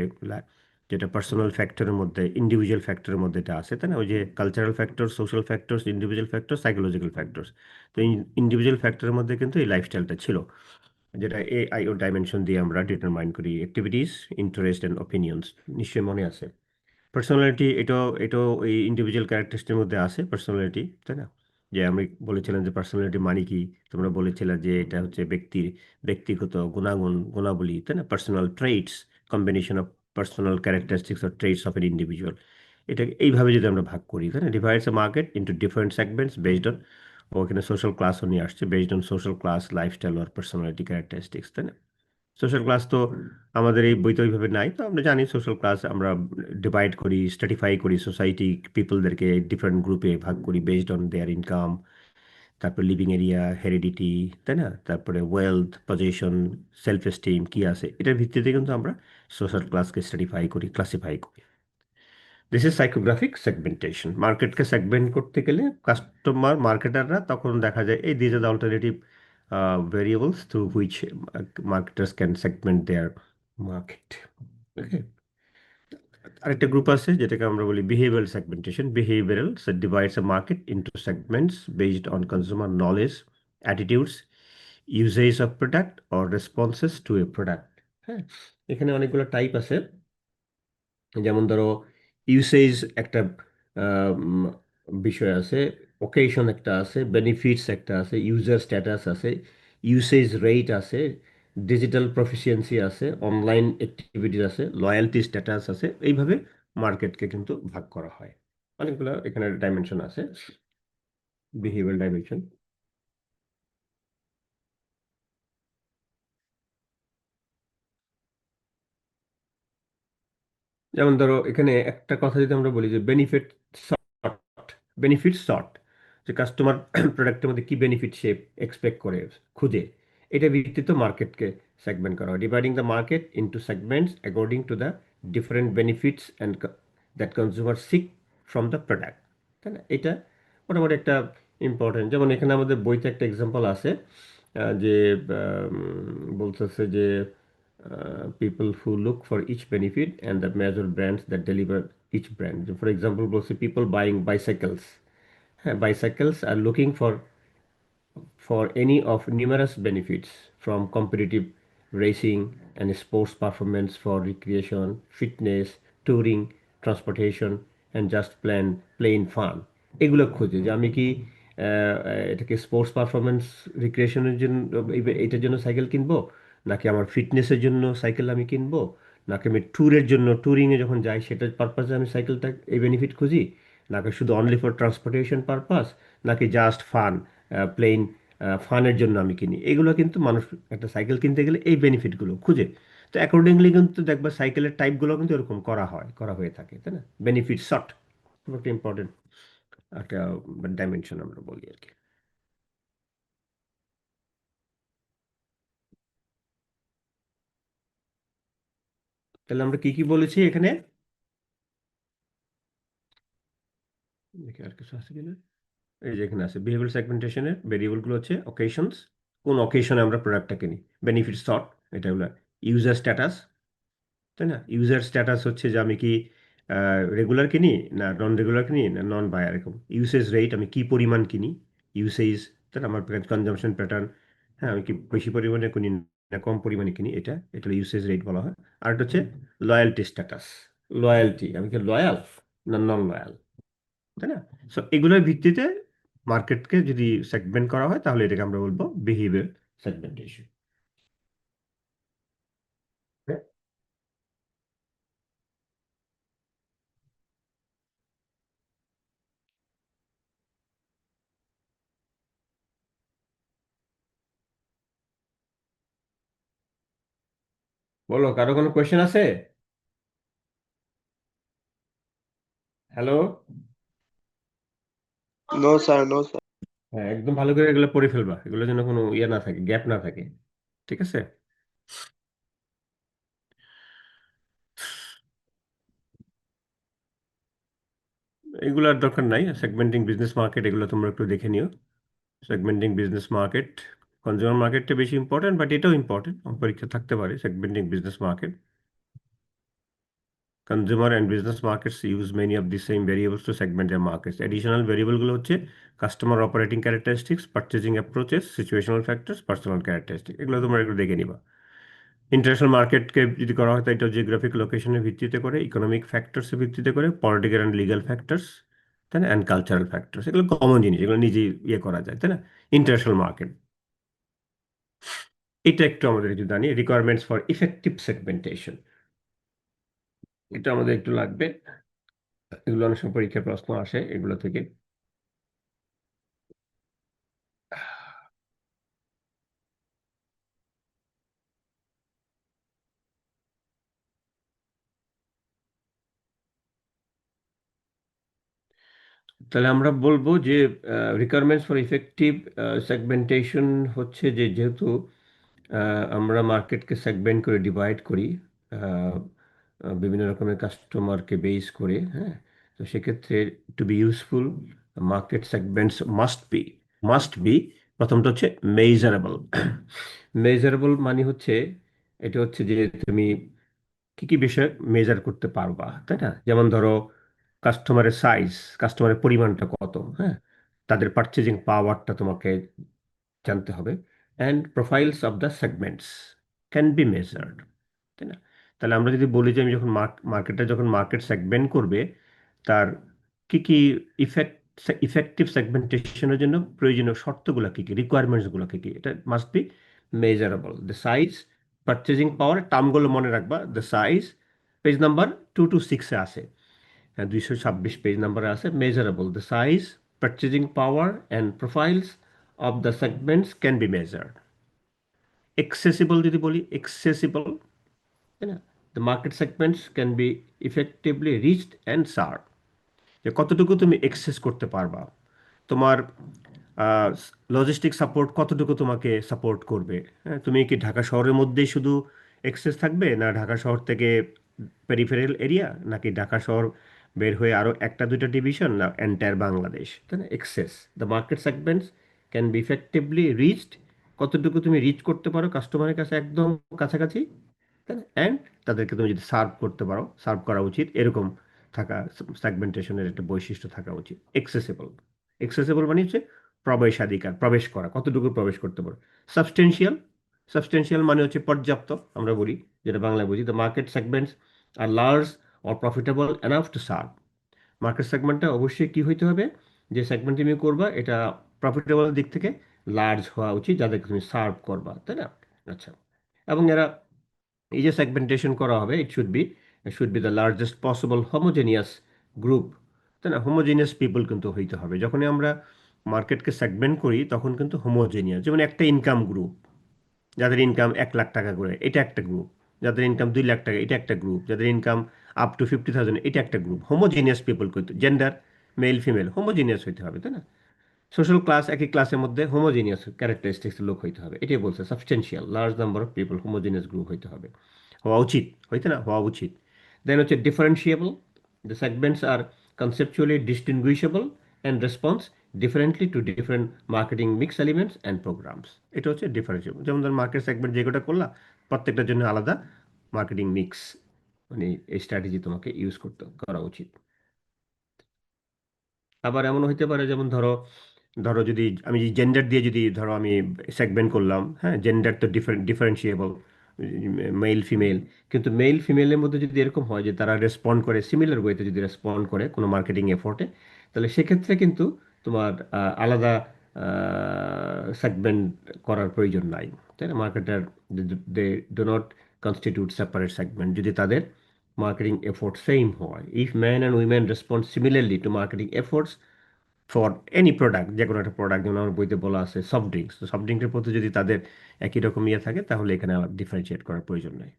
যেটা পার্সোনাল ফ্যাক্টরের মধ্যে, ইন্ডিভিজুয়াল ফ্যাক্টরের মধ্যে এটা আছে, তাই না? ওই যে cultural factor, social factors, individual factor, psychological factors. তো ইন্ডিভিজুয়াল ফ্যাক্টরের মধ্যে কিন্তু এই লাইফস্টাইলটা ছিল, যেটা এআই ও ডাইমেনশন দিয়ে আমরা ডিটারমাইন করি অ্যাক্টিভিটিস, ইন্টারেস্ট অ্যান্ড অপিনিয়ন্স। নিশ্চয়ই মনে আছে। পার্সোনালিটি, এটাও এই ইন্ডিভিজুয়াল ক্যারেক্টারিস্টির মধ্যে আছে পার্সোনালিটি, তাই না? যে আমি বলেছিলাম যে পার্সোনালিটি মানে কি, তোমরা বলেছিলে যে এটা হচ্ছে ব্যক্তির ব্যক্তিগত গুণাগুণ, গুণাবলী, তাই না? Personal traits, combination of personal characteristics or traits of an individual. এটা এইভাবে যদি আমরা ভাগ করি, তাই না, divides a market into different segments based on, ওখানে সোশ্যাল ক্লাসও নিয়ে আসছে, based on social class, lifestyle আর পার্সোনালিটি ক্যারেক্টারিস্টিক্স, তাই না? সোশ্যাল ক্লাস তো আমাদের এই বইতে ওইভাবে নাই, তো আমরা জানি সোশ্যাল ক্লাস আমরা ডিভাইড করি, স্ট্র্যাটিফাই করি সোসাইটি পিপলদেরকে ডিফারেন্ট গ্রুপে ভাগ করি বেসড অন দেয়ার ইনকাম, তারপর লিভিং এরিয়া, হেরিডিটি, তাই না, তারপরে ওয়েলথ, পজিশন, সেলফ এস্টিম কি আছে, এটার ভিত্তিতে কিন্তু আমরা সোশ্যাল ক্লাসকে স্ট্র্যাটিফাই করি, ক্লাসিফাই করি। This is psychographic segmentation. মার্কেটকে সেগমেন্ট করতে গেলে কাস্টমার মার্কেটাররা তখন দেখা যায় এই these are the alternative variables through which marketers can segment their market. Okay, আরেকটা গ্রুপ আছে যেটাকে আমরা বলি behavioural segmentation. Behavioural divides a market into segments based on consumer knowledge, attitudes, usage of product or responses to a product. হ্যাঁ, এখানে অনেকগুলো type আছে। যেমন ধরো ইউসেজ একটা উম, বিষয় আছে, ওকেশন একটা আছে, বেনিফিটস একটা আছে, ইউজার স্ট্যাটাস আছে, ইউসেজ রেট আছে, ডিজিটাল প্রফিসিয়েন্সি আছে, অনলাইন অ্যাক্টিভিটিস আছে, লয়্যালটি স্ট্যাটাস আছে। এইভাবে মার্কেটকে কিন্তু ভাগ করা হয়। অনেকগুলো এখানে ডাইমেনশন আছে, বিহেভিয়ার ডাইমেনশন। যেমন ধরো এখানে একটা কথা যদি আমরা বলি যে বেনিফিট শর্ট, বেনিফিট শর্ট, যে কাস্টমার প্রোডাক্টের মধ্যে কি বেনিফিট সে এক্সপেক্ট করে, খুঁজে, এটা ভিত্তিতে মার্কেটকে সেগমেন্ট করা হয়, dividing the market into segments according to the different benefits and that consumer seek from the product. তাই না, এটা মোটামুটি একটা ইম্পর্টেন্ট। যেমন এখানে আমাদের বইতে একটা এক্সাম্পল আছে, যে বলতেছে যে people who look for each benefit and the major brands that deliver each brand. For example, বলছে people buying bicycles. হ্যাঁ, bicycles are looking for any of numerous benefits from competitive racing and sports performance for recreation, fitness, touring, transportation, and just plain fun. এগুলো খোঁজে যে আমি কি আহ, এটাকে sports performance রিক্রিয়েশনের জন্য এটার জন্য সাইকেল কিনবো, নাকি আমার ফিটনেসের জন্য সাইকেল আমি কিনবো, নাকি আমি ট্যুরের জন্য ট্যুরিংয়ে যখন যাই সেটার পারপাসে আমি সাইকেলটা এই বেনিফিট খুঁজি, নাকি শুধু অনলি ফর ট্রান্সপোর্টেশন পারপাস, নাকি জাস্ট ফান, প্লেন ফানের জন্য আমি কিনি। এগুলো কিন্তু মানুষ একটা সাইকেল কিনতে গেলে এই বেনিফিটগুলো খুঁজে। তো অ্যাকর্ডিংলি কিন্তু দেখবা সাইকেলের টাইপগুলো কিন্তু এরকম করা হয়ে থাকে, তাই না। বেনিফিট শর্ট খুব একটা ইম্পর্টেন্ট একটা ডাইমেনশন আমরা বলি আর কি। তাহলে আমরা কি কি বলেছি এখানে, দেখি আর কিছু আছে কিনা। এই যে এখানে আছে বিহেভিয়ার সেগমেন্টেশনের ভেরিয়েবলগুলো হচ্ছে অকেশনস, কোন অকেশনে আমরা প্রোডাক্টটা কিনি, বেনিফিট শর্ট, এটা হলো ইউজার স্ট্যাটাস, তাই না। ইউজার স্ট্যাটাস হচ্ছে যে আমি কি রেগুলার কিনি না নন রেগুলার কিনি না নন বায়ার, এরকম। ইউসেজ রেট, আমি কি পরিমাণ কিনি, ইউসেজ, তাই না, আমার কনজাম্পশন প্যাটার্ন, হ্যাঁ, আমি কি বেশি পরিমাণে কিনি না কম পরিমাণে কিনি, এটা ইউসেজ রেট বলা হয়। আর একটা হচ্ছে লয়্যালটি স্ট্যাটাস, লয়্যালটি, আমি কি লয়াল না নন লয়াল, তাই না। সো এগুলোর ভিত্তিতে মার্কেটকে যদি সেগমেন্ট করা হয় তাহলে এটাকে আমরা বলবো বিহেভিয়ার সেগমেন্টেশন। বলো, কারো কোনো কোয়েশ্চেন আছে? Hello. No sir, no sir. হ্যাঁ, একদম ভালো করে এগুলো পড়ে ফেলবা, এগুলোর জন্য কোনো ইয়ে না থাকে, গ্যাপ না থাকে, ঠিক আছে। এগুলোর দরকার নাই, সেগমেন্টিং বিজনেস মার্কেট এগুলো তোমরা একটু দেখে নিও। সেগমেন্টিং বিজনেস মার্কেট, কনজিউমার মার্কেটটা বেশি ইম্পর্টেন্ট, বাট এটাও ইম্পর্টেন্ট, পরীক্ষা থাকতে পারে segmenting business market. Consumer and business markets use many of the same variables to segment their markets. Additional variable গুলো হচ্ছে customer operating characteristics, purchasing approaches, situational factors, personal characteristic, এগুলো তোমরা একটু দেখে নিবা। ইন্টারন্যাশনাল মার্কেটকে যদি করা হয়, তো এটা জিওগ্রাফিক লোকেশনের ভিত্তিতে করে, ইকোনমিক ফ্যাক্টরসের ভিত্তিতে করে, পলিটিক্যাল অ্যান্ড লিগাল ফ্যাক্টরস, তাই না, অ্যান্ড কালচারাল ফ্যাক্টরস, এগুলো কমন জিনিস, এগুলো নিজেই ইয়ে করা যায়, তাই না। ইন্টারন্যাশনাল মার্কেট, এটা একটু আমাদের একটু জানি। রিকোয়ারমেন্টস ফর ইফেক্টিভ সেগমেন্টেশন, এটা আমাদের একটু লাগবে। এগুলো অনেক সময় পরীক্ষার প্রশ্ন আসে এগুলো থেকে। তাহলে আমরা বলবো যে রিকোয়ারমেন্টস ফর ইফেক্টিভ সেগমেন্টেশন হচ্ছে যে যেহেতু আমরা মার্কেটকে সেগমেন্ট করে ডিভাইড করি আহ, বিভিন্ন রকমের কাস্টমারকে বেস করে, হ্যাঁ, তো সেক্ষেত্রে to be useful market segments must be প্রথমটা হচ্ছে মেজারেবল। মেজারেবল মানে হচ্ছে এটা হচ্ছে যে তুমি কি কি বিষয় মেজার করতে পারবা, তাই না? যেমন ধরো কাস্টমারের সাইজ, কাস্টমারের পরিমাণটা কত, হ্যাঁ, তাদের পারচেজিং পাওয়ারটা তোমাকে জানতে হবে, and profiles of the segments can be measured, তাই না? তাহলে আমরা যদি বলি যে আমি যখন মার্কেটে যখন মার্কেট সেগমেন্ট করবে, তার কি কি ইফেক্ট ইফেক্টিভ সেগমেন্টেশনের জন্য প্রয়োজনীয় শর্তগুলো কি কি, রিকোয়ারমেন্টসগুলো কি কি, এটা must be measurable. The size, purchasing power, টার্মগুলো মনে রাখবা। The size page number 2 to 6-এ আছে, হ্যাঁ, 226 পেজ নাম্বারে আছে। Measurable, the size, purchasing power and profiles of the segments can be measured. Accessible যদি বলি, এক্সেসিবল, তাই না? The market segments can be effectively reached and serve, যে কতটুকু তুমি এক্সেস করতে পারবা, তোমার লজিস্টিক সাপোর্ট কতটুকু তোমাকে সাপোর্ট করবে, হ্যাঁ, তুমি কি ঢাকা শহরের মধ্যেই শুধু এক্সেস থাকবে, না ঢাকা শহর থেকে পেরিফেরাল এরিয়া, নাকি ঢাকা শহর বের হয়ে আরও একটা দুইটা ডিভিশন, না এন্টায়ার বাংলাদেশ, তাই না? Access, the market segments can be effectively reached, কতটুকু তুমি রিচ করতে পারো কাস্টমারের কাছে একদম কাছাকাছি, তাই না? অ্যান্ড তাদেরকে তুমি যদি সার্ভ করতে পারো, সার্ভ করা উচিত, এরকম থাকা সেগমেন্টেশনের একটা বৈশিষ্ট্য থাকা উচিত। এক্সেসিবল, এক্সেসিবল মানে হচ্ছে প্রবেশাধিকার, প্রবেশ করা, কতটুকু প্রবেশ করতে পারো। সাবস্টেন্সিয়াল, সাবস্টেন্সিয়াল মানে হচ্ছে পর্যাপ্ত, আমরা বলি, যেটা বাংলায় বুঝি। The market segments are large or profitable enough to serve, market সেগমেন্টটা অবশ্যই কি হইতে হবে, যে সেগমেন্ট তুমি করবা এটা প্রফিটেবল দিক থেকে লার্জ হওয়া উচিত, যাদেরকে তুমি সার্ভ করবা, তাই না? আচ্ছা, এবং এরা, এই যে সেগমেন্টেশন করা হবে, it should be the largest possible homogeneous group, তাই না? হোমোজেনিয়াস পিপল কিন্তু হইতে হবে। যখনই আমরা মার্কেটকে সেগমেন্ট করি তখন কিন্তু হোমোজেনিয়াস, যেমন একটা ইনকাম গ্রুপ, যাদের ইনকাম 1 লাখ টাকা করে এটা একটা গ্রুপ, যাদের ইনকাম 2 লাখ টাকা এটা একটা গ্রুপ, যাদের ইনকাম আপ টু 50,000 এটা একটা গ্রুপ। হোমোজেনিয়াস পিপল কিন্তু জেন্ডার, মেল ফিমেল হোমোজেনিয়াস হইতে হবে, তাই না? সোশ্যাল ক্লাস, একই ক্লাসের মধ্যে হোমোজিনিয়াস ক্যারেক্টারিস্টিক্স লোক হইতে হবে, এটাই বলছে substantial, large number of people, homogeneous group হইতে হবে, হওয়া উচিত, হইতে না হওয়া উচিত। দেন হচ্ছে differentiable, the segments are conceptually distinguishable and response differently to different marketing mix elements and programmes. এটা হচ্ছে ডিফারেন্সিয়েবল, যেমন ধর মার্কেট সেগমেন্ট যে কটা করলা, প্রত্যেকটার জন্য আলাদা মার্কেটিং মিক্স, মানে এই স্ট্র্যাটেজি তোমাকে ইউজ করতে করা উচিত। আবার এমন হইতে পারে, যেমন ধরো, যদি আমি জেন্ডার দিয়ে যদি ধরো আমি সেগমেন্ট করলাম, হ্যাঁ, জেন্ডার তো ডিফারেন্সিয়েবল, মেল ফিমেল, কিন্তু মেল ফিমেলের মধ্যে যদি এরকম হয় যে তারা রেসপন্ড করে সিমিলার ওয়েতে, যদি রেসপন্ড করে কোনো মার্কেটিং এফোর্টে, তাহলে সেক্ষেত্রে কিন্তু তোমার আলাদা সেগমেন্ট করার প্রয়োজন নাই, তাই না? Marketer they do not constitute separate segment যদি তাদের মার্কেটিং এফোর্ট সেম হয়। If man and women respond similarly to marketing efforts for any product, যে কোনো একটা প্রোডাক্ট, যেমন আমার বইতে বলা আছে সফট ড্রিঙ্কস, তো সফট ড্রিঙ্কের প্রতি যদি তাদের একই রকম ইয়ে থাকে, তাহলে এখানে আবার ডিফারেন্সিয়েট করার প্রয়োজন নেই।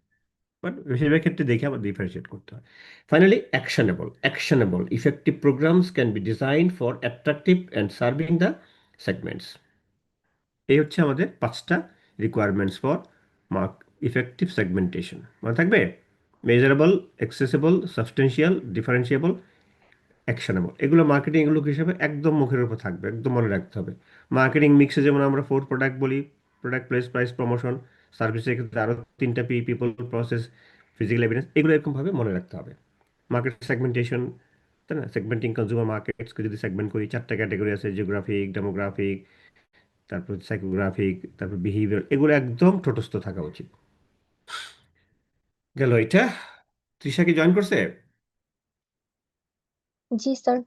বাট বেশিরভাগ ক্ষেত্রে দেখে আবার ডিফারেন্সিয়েট করতে হয়। Finally actionable effective programs can be design for attractive and serving the segments. এই হচ্ছে আমাদের 5টা requirements for mark effective segmentation, মনে থাকবে? Measurable, accessible, substantial, differentiable, actionable, এগুলো মার্কেটিং এগুলো হিসেবে একদম মুখের উপর থাকবে, একদম মনে রাখতে হবে। মার্কেটিং মিক্সে যেমন আমরা 4 প্রোডাক্ট বলি, প্রোডাক্ট, প্লেস, প্রাইস, প্রমোশন। সার্ভিসের ক্ষেত্রে আরও 3টা পিপল, প্রসেস, ফিজিক্যাল এভিডেন্স, এগুলো এরকমভাবে মনে রাখতে হবে। মার্কেট সেগমেন্টেশন, তাই না? সেগমেন্টিং কনজিউমার মার্কেটসকে যদি সেগমেন্ট করি, 4টা ক্যাটাগরি আছে, জিওগ্রাফিক, ডেমোগ্রাফিক, তারপর সাইকোগ্রাফিক, তারপর বিহেভিয়ার, এগুলো একদম ঠোঁটস্থ থাকা উচিত। গেল এটা। তৃষা কি জয়েন করছে? জি স্যার।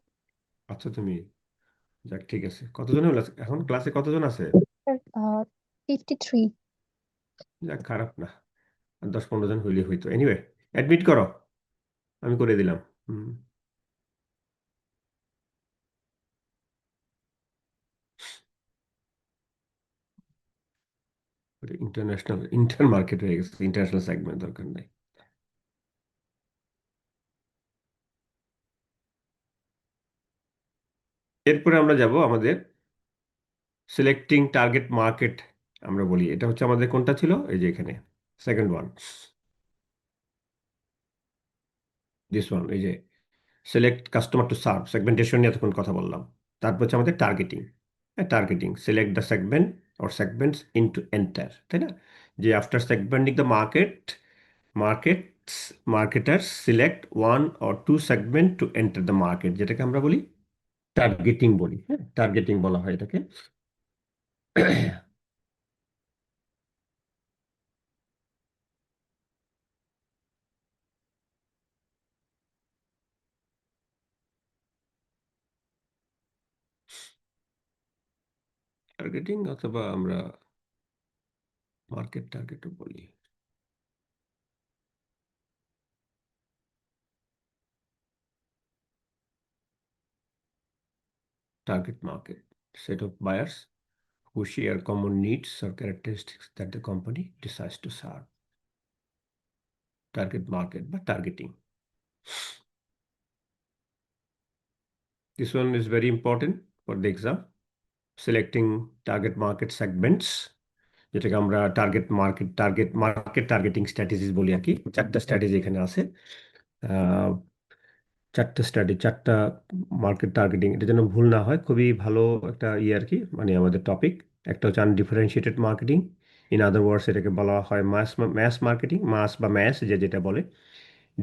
আচ্ছা, তুমি, যাক, ঠিক আছে। কতজন হলো এখন ক্লাসে, কতজন আছে? স্যার 53। যাক, খারাপ না, আর 10-15 জন হইলে হইতো। এনিওয়ে, অ্যাডমিট করো, আমি করে দিলাম। হুম। ইন্টার মার্কেট হয়ে গেছে, ইন্টারন্যাশনাল সেগমেন্ট দরকার নাই। এরপরে আমরা যাব আমাদের সিলেক্টিং টার্গেট মার্কেট। আমরা বলি এটা হচ্ছে আমাদের কোনটা ছিল, এই যে এখানে সেকেন্ড ওয়ান, দিস ওয়ান, এই যে select customer to serve, segmentation নিয়ে এতক্ষণ কথা বললাম। তারপর হচ্ছে আমাদের targeting. Targeting, select the segment or segments into enter, তাই না? যে after segmenting the markets marketers select one or two segment to enter the market, যেটাকে আমরা বলি টার্গেটিং বলি। হ্যাঁ, টার্গেটিং বলা হয় এটাকে। টার্গেটিং অথবা আমরা মার্কেট টার্গেটও বলি। Target market, set of buyers who share common needs or characteristics that the company decides to serve. Target market by targeting. This one is very important for the exam. Selecting target market segments, যেটাকে আমরা market targeting strategies বলি আর কি। চারটা strategy এখানে আছে। আহ, চারটা market targeting, এটা যেন ভুল না হয়, খুবই ভালো একটা আর কি, মানে আমাদের টপিক। একটা হচ্ছে আনডিফারেন্সিয়েটেড মার্কেটিং, ইন আদার ওয়ার্ডস এটাকে বলা হয় ম্যাস মার্কেটিং, মাস বা ম্যাস যেটা বলে।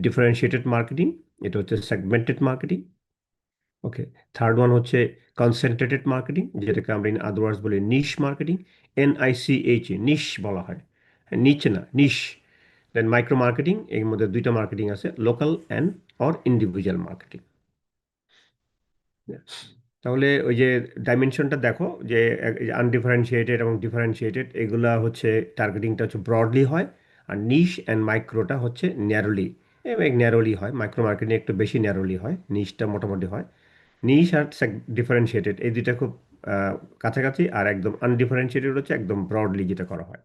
ডিফারেন্সিয়েটেড মার্কেটিং, এটা হচ্ছে সেগমেন্টেড মার্কেটিং। ওকে, থার্ড ওয়ান হচ্ছে কনসেন্ট্রেটেড মার্কেটিং, যেটাকে আমরা ইন আদার ওয়ার্ডস বলি নিশ মার্কেটিং, NICH, নিশ বলা হয়, নিচে না, নিশ। দেন মাইক্রো মার্কেটিং, এর মধ্যে দুইটা মার্কেটিং আছে, local and or individual marketing. তাহলে ওই যে ডাইমেনশনটা দেখো, যে আনডিফারেন্সিয়েটেড এবং ডিফারেন্সিয়েটেড, এগুলা হচ্ছে টার্গেটিংটা হচ্ছে ব্রডলি হয়, আর নিশ অ্যান্ড মাইক্রোটা হচ্ছে ন্যারোলি, এবং ন্যারোলি হয়। মাইক্রো মার্কেটিং একটু বেশি ন্যারোলি হয়, নিশটা মোটামুটি হয়। নিশ আর ডিফারেন্সিয়েটেড এই দুইটা খুব আহ, কাছাকাছি, আর একদম আনডিফারেন্সিয়েটেড হচ্ছে একদম ব্রডলি যেটা করা হয়।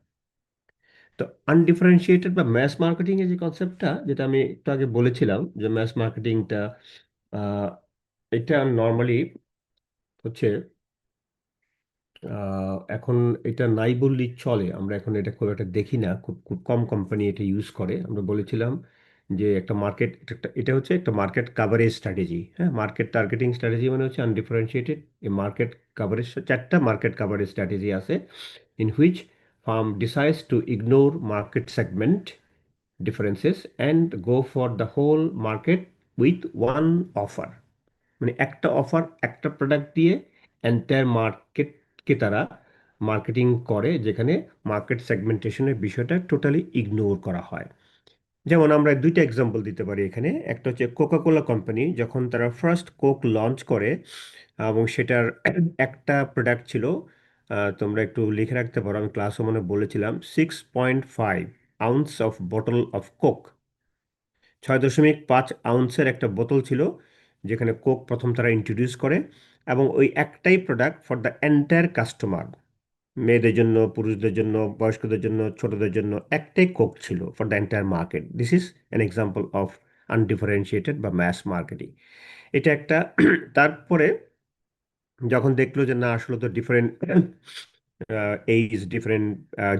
তো আনডিফারেন্সিয়েটেড বা ম্যাস মার্কেটিং এর যে কনসেপ্টটা, যেটা আমি একটু আগে বলেছিলাম, যে ম্যাস মার্কেটিংটা এটা নর্মালি হচ্ছে এখন এটা নাই বললেই চলে। আমরা এখন এটা খুব একটা দেখি না, খুব খুব কম কোম্পানি এটা ইউজ করে। আমরা বলেছিলাম যে একটা মার্কেট, এটা হচ্ছে একটা মার্কেট কাভারেজ স্ট্র্যাটেজি। হ্যাঁ, মার্কেট টার্গেটিং স্ট্র্যাটেজি মানে হচ্ছে আনডিফারেন্সিয়েটেড। এই মার্কেট কাভারেজ, চারটা মার্কেট কাভারেজ স্ট্র্যাটেজি আছে, in which firm decides to ignore market segment differences and go for the whole market with one offer। মানে একটা অফার, একটা product দিয়ে এন্টায়ার মার্কেটকে তারা মার্কেটিং করে, যেখানে মার্কেট সেগমেন্টেশনের বিষয়টা টোটালি ইগনোর করা হয়। যেমন আমরা দুইটা এক্সাম্পল দিতে পারি এখানে। একটা হচ্ছে কোকা কোলা কোম্পানি, যখন তারা ফার্স্ট কোক লঞ্চ করে, এবং সেটার একটা প্রোডাক্ট ছিল, তোমরা একটু লিখে রাখতে পারো, আমি ক্লাসও মনে বলেছিলাম, 6.5 ounce of bottle of Coke, 6.5 আউন্সের একটা বোতল ছিল, যেখানে কোক প্রথম তারা ইন্ট্রোডিউস করে। এবং ওই একটাই product for the entire customer, মেয়েদের জন্য, পুরুষদের জন্য, বয়স্কদের জন্য, ছোটদের জন্য একটাই কোক ছিল for the entire market. This is an example of undifferentiated বা ম্যাস মার্কেটিং। এটা একটা। তারপরে যখন দেখলো যে না, আসলে তো different age, different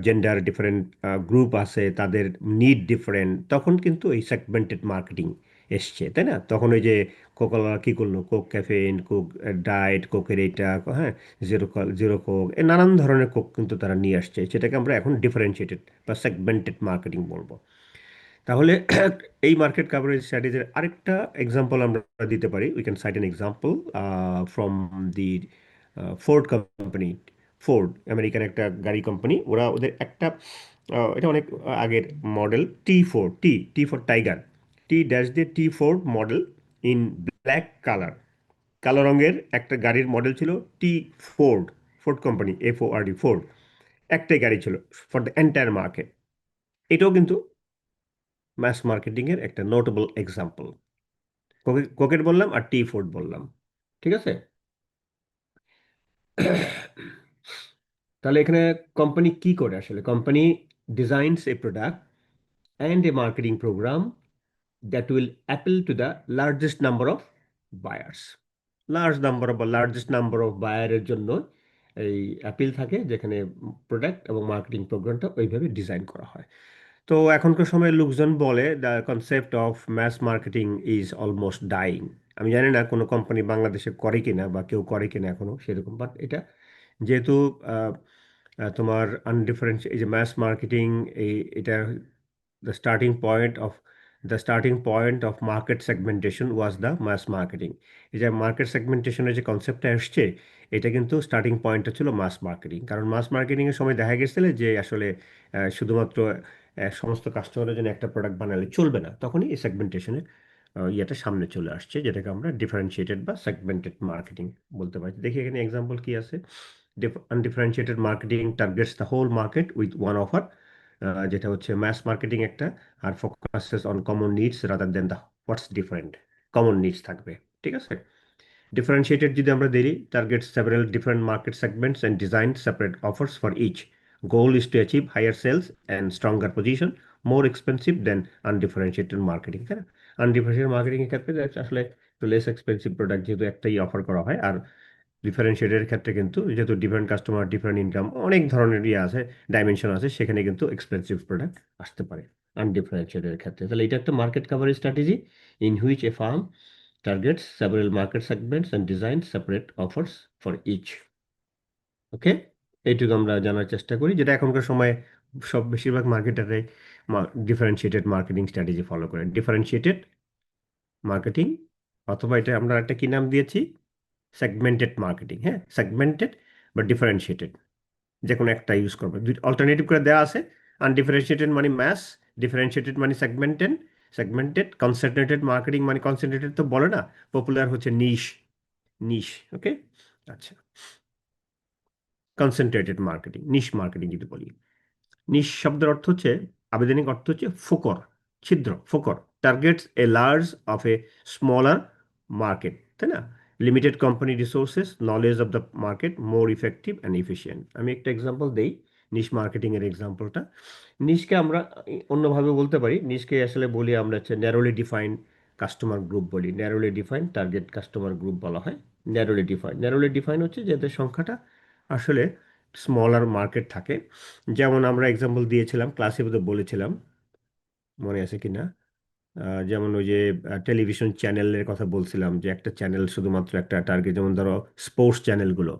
gender, different group আছে, তাদের নিড ডিফারেন্ট, তখন কিন্তু এই সেগমেন্টেড মার্কেটিং এসছে, তাই না? তখন ওই যে কোকালা কি করলো, কোক ক্যাফেইন, কোক ডায়েট, কোকের এইটা, হ্যাঁ, জিরো কোক, এ নানান ধরনের কোক কিন্তু তারা নিয়ে আসছে। সেটাকে আমরা এখন ডিফারেন্সিয়েটেড বা সেগমেন্টেড মার্কেটিং বলবো। তাহলে এই মার্কেট কাভারেজ স্ট্র্যাটেজির আরেকটা এক্সাম্পল আমরা দিতে পারি। We can cite an example from the Ford company. Ford American একটা গাড়ি কোম্পানি, ওরা ওদের একটা এটা অনেক আগের model, T four tiger, T-T model in black colour, কালো রঙের একটা গাড়ির মডেল ছিল T Ford, Ford company, FORD, Ford. একটাই গাড়ি ছিল ফর দ্য এন্টায়ার মার্কেট। এটাও কিন্তু ম্যাস মার্কেটিংয়ের একটা নোটেবল এক্সাম্পল। কোকেট বললাম আর টি ফোর্ড বললাম, ঠিক আছে? তাহলে এখানে কোম্পানি কি করে আসলে? Company designs a product and a marketing programme that will appeal to the largest number of buyers. Largest number of বায়ারের জন্য এই অ্যাপিল থাকে, যেখানে প্রোডাক্ট এবং মার্কেটিং প্রোগ্রামটা ওইভাবে ডিজাইন করা হয়। তো এখনকার সময় লোকজন বলে the concept of mass marketing is almost dying. আমি জানি না কোনো কোম্পানি বাংলাদেশে করে কিনা বা কেউ করে কিনা এখনো সেরকম, বাট এটা যেহেতু আহ, তোমার আনডিফারেন্সিয়েট এই যে ম্যাস মার্কেটিং, এটা the starting point of the starting point of market segmentation was the mass marketing। এই যে মার্কেট সেগমেন্টেশনের যে কনসেপ্টটা আসছে, এটা কিন্তু স্টার্টিং পয়েন্টটা ছিল মাস মার্কেটিং। কারণ মাস মার্কেটিং এর সময় দেখা গেছিল যে আসলে শুধুমাত্র সমস্ত কাস্টমারের জন্য একটা প্রোডাক্ট বানালে চলবে না, তখনই এই সেগমেন্টেশনের ইয়েটা সামনে চলে আসছে, যেটাকে আমরা ডিফারেন্সিয়েটেড বা সেগমেন্টেড মার্কেটিং বলতে পারি। দেখি এখানে এক্সাম্পল কি আছে। Undifferentiated marketing targets the whole market with one offer, যেটা হচ্ছে ম্যাস মার্কেটিং একটা, আর focuses on common needs rather than the what's different. Common needs থাকবে, ঠিক আছে। ডিফারেন্সিয়েটেড যদি আমরা দেখি, target several different market segments and design separate offers for each. Goal is to achieve higher sales and stronger position, more expensive than undifferentiated marketing, তাই না? Undifferentiated marketing এর ক্ষেত্রে আসলে একটু লেস এক্সপেন্সিভ প্রোডাক্ট যেহেতু একটাই অফার করা হয়, আর ডিফারেন্সিয়েটের ক্ষেত্রে কিন্তু যেহেতু ডিফারেন্ট কাস্টমার, ডিফারেন্ট ইনকাম, অনেক ধরনের ইয়ে আছে, ডাইমেনশন আছে, সেখানে কিন্তু এক্সপেন্সিভ প্রোডাক্ট আসতে পারে আনডিফারেন্সিয়েটের ক্ষেত্রে। তাহলে এটা একটা market coverage strategy in which a firm targets several market segments and design separate offers for each. Okay, এইটুকু আমরা জানার চেষ্টা করি, যেটা এখনকার সময় সব বেশিরভাগ মার্কেটারে ডিফারেন্সিয়েটেড মার্কেটিং স্ট্র্যাটেজি ফলো করে। ডিফারেন্সিয়েটেড মার্কেটিং, অথবা এটা আমরা একটা কি নাম দিয়েছি, সেগমেন্টেড মার্কেটিং। হ্যাঁ, সেগমেন্টেড বা ডিফারেন্সিয়েটেড, যে কোনো একটা ইউজ করবে। দুই অল্টারনেটিভ করে দেওয়া আছে। আনডিফারেন্সিয়েটেড মানে ম্যাস, ডিফারেন্সিয়েটেড মানে সেগমেন্টেড, সেগমেন্টেড। কনসেন্ট্রেটেড মার্কেটিং মানে কনসেন্ট্রেটেড তো বলে না, পপুলার হচ্ছে নিশ, নিশ। ওকে, আচ্ছা। কনসেন্ট্রেটেড মার্কেটিং, নিশ মার্কেটিং যদি বলি, নিশ শব্দের অর্থ হচ্ছে, আবেদনিক অর্থ হচ্ছে ফোকর, ছিদ্র, ফোকর। Targets a large of a smaller market, তাই না? Limited company resources, knowledge of the market, more effective and efficient. আমি একটা এক্সাম্পল দেই, নিশ মার্কেটিং এর এক্সাম্পলটা। নিশকে আমরা অন্যভাবে বলতে পারি, নিশকে আসলে বলি আমরা হচ্ছে ন্যারোলি ডিফাইন্ড কাস্টমার গ্রুপ বলি। Narrowly defined target customer group বলা হয় ন্যারোলি ডিফাইন হচ্ছে যাদের সংখ্যাটা আসলে স্মলার মার্কেট থাকে। যেমন আমরা এক্সাম্পল দিয়েছিলাম ক্লাসে, বোধহয় বলেছিলাম, মনে আছে কি না? যেমন ওই যে টেলিভিশন চ্যানেলের কথা বলছিলাম, যে একটা চ্যানেল শুধুমাত্র একটা টার্গেট, যেমন ধরো স্পোর্টস চ্যানেলগুলো,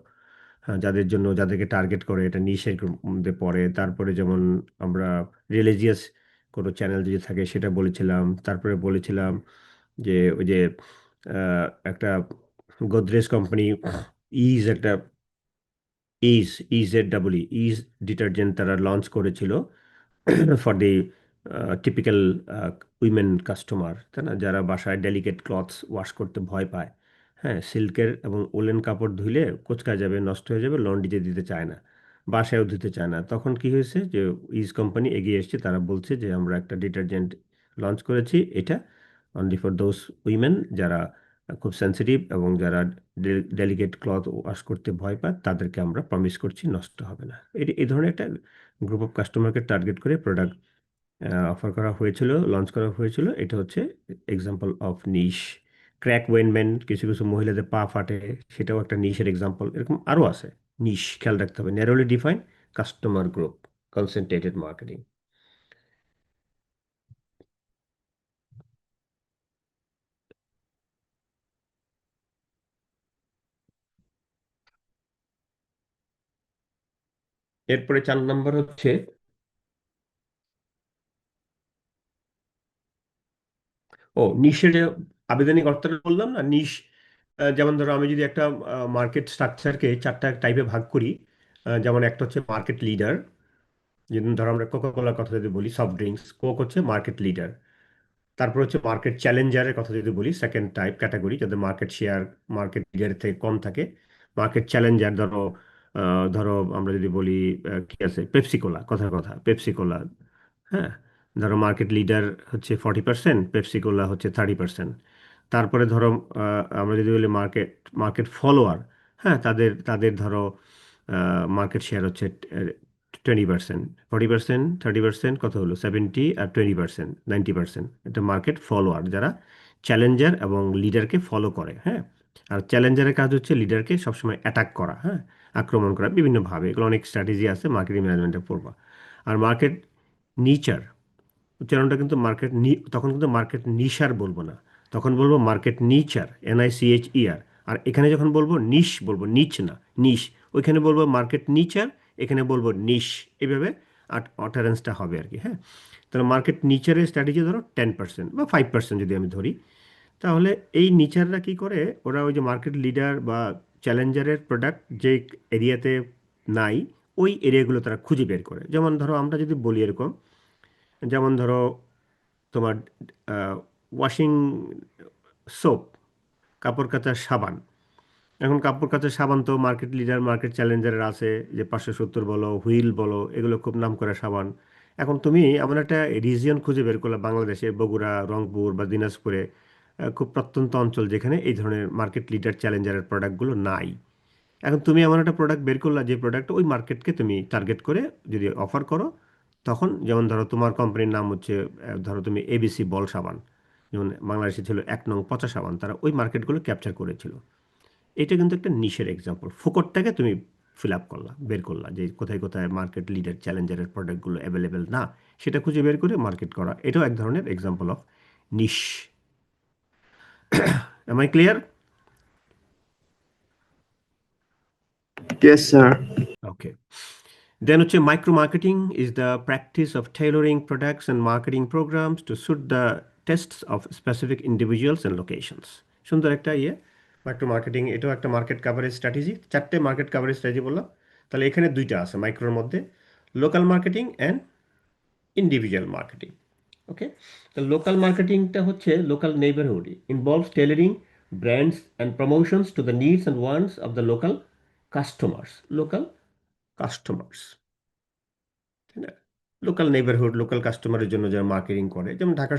হ্যাঁ, যাদের জন্য, যাদেরকে টার্গেট করে, এটা নিশের মধ্যে পড়ে। তারপরে যেমন আমরা রিলিজিয়াস কোনো চ্যানেল যদি থাকে সেটা বলেছিলাম। তারপরে বলেছিলাম যে ওই যে একটা গোদরেজ কোম্পানি, ইজ একটা, ইজ, ইজ ডিটারজেন্ট তারা লঞ্চ করেছিল for the typical women customer, তাই না? যারা বাসায় ডেলিকেট ক্লথস ওয়াশ করতে ভয় পায়। হ্যাঁ, সিল্কের এবং উলেন কাপড় ধুইলে কোচকা যাবে, নষ্ট হয়ে যাবে, লন্ড্রিতে দিতে চায় না, বাসায়ও ধুতে চায় না। তখন কি হয়েছে যে ইজ কোম্পানি এগিয়ে এসেছে, তারা বলছে যে আমরা একটা ডিটারজেন্ট লঞ্চ করেছি, এটা অনলি ফর দোজ উইমেন যারা খুব সেন্সিটিভ এবং যারা ডেলিকেট ক্লথ ওয়াশ করতে ভয় পায়, তাদেরকে আমরা প্রমিস করছি নষ্ট হবে না। এই ধরনের একটা গ্রুপ অফ কাস্টমারকে টার্গেট করে প্রোডাক্ট অফার করা হয়েছিল, লঞ্চ করা হয়েছিল। এটা হচ্ছে এক্সাম্পল অফ নিশ। ক্র্যাক ওয়েনমেন, কিছু কিছু মহিলাদের পা ফাটে, সেটাও একটা নিশের এক্সাম্পল। এরকম আরও আছে। নিশ খেয়াল রাখতে হবে, narrowly define customer group, concentrated marketing. এরপরে 4 নম্বর হচ্ছে, ও নিশের আবেদনিক অর্থটা বললাম না, নিশ। যেমন ধরো আমি যদি একটা মার্কেট স্ট্রাকচারকে 4টা টাইপে ভাগ করি, যেমন একটা হচ্ছে মার্কেট লিডার। যেমন ধরো আমরা কোকা কোলার কথা যদি বলি, সফট ড্রিঙ্কস, কোক হচ্ছে মার্কেট লিডার। তারপর হচ্ছে মার্কেট চ্যালেঞ্জারের কথা যদি বলি, সেকেন্ড টাইপ ক্যাটাগরি, যাদের মার্কেট শেয়ার মার্কেট লিডারের থেকে কম থাকে। মার্কেট চ্যালেঞ্জার, ধরো ধরো আমরা যদি বলি কি আছে, পেপসিকোলা, কথার কথা পেপসিকোলা। হ্যাঁ, ধরো মার্কেট লিডার হচ্ছে 40%, পেপসিকোলা হচ্ছে 30%। তারপরে ধরো আমরা যদি বলি মার্কেট মার্কেট ফলোয়ার, হ্যাঁ, তাদের তাদের ধরো মার্কেট শেয়ার হচ্ছে 20%। 40%, 30%, কত হলো 70, আর 20%, 90%। এটা মার্কেট ফলোয়ার, যারা চ্যালেঞ্জার এবং লিডারকে ফলো করে। হ্যাঁ, আর চ্যালেঞ্জারের কাজ হচ্ছে লিডারকে সবসময় অ্যাটাক করা, হ্যাঁ, আক্রমণ করা বিভিন্নভাবে। এগুলো অনেক স্ট্র্যাটেজি আছে মার্কেটিং ম্যানেজমেন্টে পড়বা। আর মার্কেট নিচার উচ্চারণটা কিন্তু তখন কিন্তু মার্কেট নিশার বলবো না, তখন বলবো মার্কেট নিচার, NICHER। আর এখানে যখন বলবো নিশ বলবো নিচ না, নিশ। ওইখানে বলবো মার্কেট নিচার, এখানে বলবো নিশ। এইভাবে অটারেন্সটা হবে আর কি, হ্যাঁ। তাহলে মার্কেট নিচারের স্ট্র্যাটেজি ধরো 10% বা 5% যদি আমি ধরি, তাহলে এই নিচাররা কি করে, ওরা ওই যে মার্কেট লিডার বা চ্যালেঞ্জারের প্রোডাক্ট যে এরিয়াতে নাই, ওই এরিয়াগুলো তারা খুঁজে বের করে। যেমন ধরো আমরা যদি বলি এরকম, যেমন ধরো তোমার ওয়াশিং সোপ, কাপড় কাচার সাবান। এখন কাপড় কাচার সাবান তো মার্কেট লিডার মার্কেট চ্যালেঞ্জারের আছে, যে 570 বলো, হুইল বলো, এগুলো খুব নাম করা সাবান। এখন তুমি এমন একটা রিজিয়ন খুঁজে বের করলে বাংলাদেশে, বগুড়া, রংপুর বা দিনাজপুরে, খুব প্রত্যন্ত অঞ্চল যেখানে এই ধরনের মার্কেট লিডার চ্যালেঞ্জারের প্রোডাক্টগুলো নাই। এখন তুমি এমন একটা প্রোডাক্ট বের করলা যে প্রোডাক্ট ওই মার্কেটকে তুমি টার্গেট করে যদি অফার করো, তখন যেমন ধরো তোমার কোম্পানির নাম হচ্ছে, ধরো তুমি ABC বল সাবান, যেমন বাংলাদেশে ছিল 1 নং পচা সাবান, তারা ওই মার্কেটগুলো ক্যাপচার করেছিল। এটা কিন্তু একটা নিশের এক্সাম্পল। ফোকটটাকে তুমি ফিল আপ করলা, বের করলা যে কোথায় কোথায় মার্কেট লিডার চ্যালেঞ্জারের প্রোডাক্টগুলো অ্যাভেলেবেল না, সেটা খুঁজে বের করে মার্কেট করা, এটাও এক ধরনের example of niche. Am I clear? Yes, sir. Okay. Then হচ্ছে micro marketing is the practice of tailoring products and marketing programmes to suit the tastes of specific individuals and locations. সুন্দর একটা micro marketing, এটাও একটা market coverage strategy. 4টে market coverage strategy বললাম, তাহলে এখানে 2টা আছে মাইক্রোর মধ্যে, local marketing and individual marketing. Okay, তো লোকাল মার্কেটিংটা হচ্ছে local neighbourhood, involves tailoring brands and promotions two the needs and wants of the local customers. Local customers, তাই না? লোকাল নেইবারহুড, লোকাল কাস্টমারের জন্য যারা মার্কেটিং করে, যেমন ঢাকা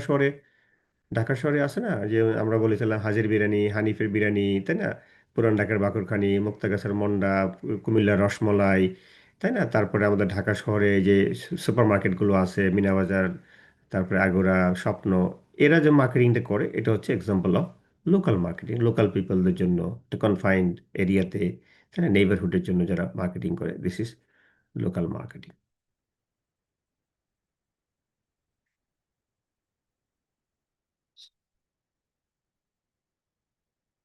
শহরে আছে না, যে আমরা বলেছিলাম হাজির বিরিয়ানি, হানিফের বিরিয়ানি, তাই না? পুরান ঢাকার বাকরখানি, মুক্তাগাছার মন্ডা, কুমিল্লার রসমলাই, তাই না? তারপরে আমাদের ঢাকা শহরে যে সুপার মার্কেটগুলো আছে, মিনা বাজার, তারপরে আগোরা, স্বপ্ন, এরা যে মার্কেটিংটা করে, এটা হচ্ছে example of local marketing. Local পিপলদের জন্য একটা কনফাইন্ড এরিয়াতে, তাই না, নেইবারহুডের জন্য যারা মার্কেটিং করে, দিস ইজ লোকাল মার্কেটিং।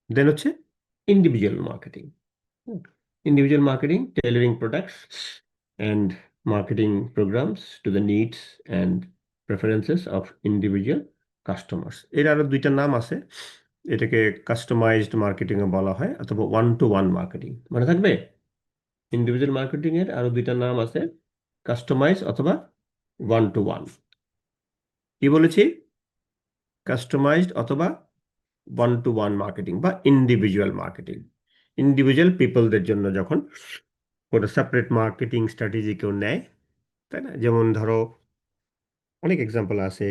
দেন হচ্ছে individual marketing. Individual marketing, tailoring products and marketing programs to the needs and preferences of individual customers. এর আরো 2টা নাম আছে, এটাকে কাস্টমাইজড মার্কেটিং বলা হয়, অথবা ওয়ান টু ওয়ান মার্কেটিং। মনে থাকবে, ইন্ডিভিজুয়াল মার্কেটিং এর আরো 2টা নাম আছে, কাস্টমাইজ অথবা ওয়ান টু ওয়ান। কি বলেছি? কাস্টমাইজড অথবা ওয়ান টু ওয়ান মার্কেটিং বা ইন্ডিভিজুয়াল মার্কেটিং। ইন্ডিভিজুয়াল পিপলদের জন্য যখন কোনো সেপারেট মার্কেটিং স্ট্র্যাটেজি কেউ নেয়, তাই না? যেমন ধরো অনেক এক্সাম্পল আছে,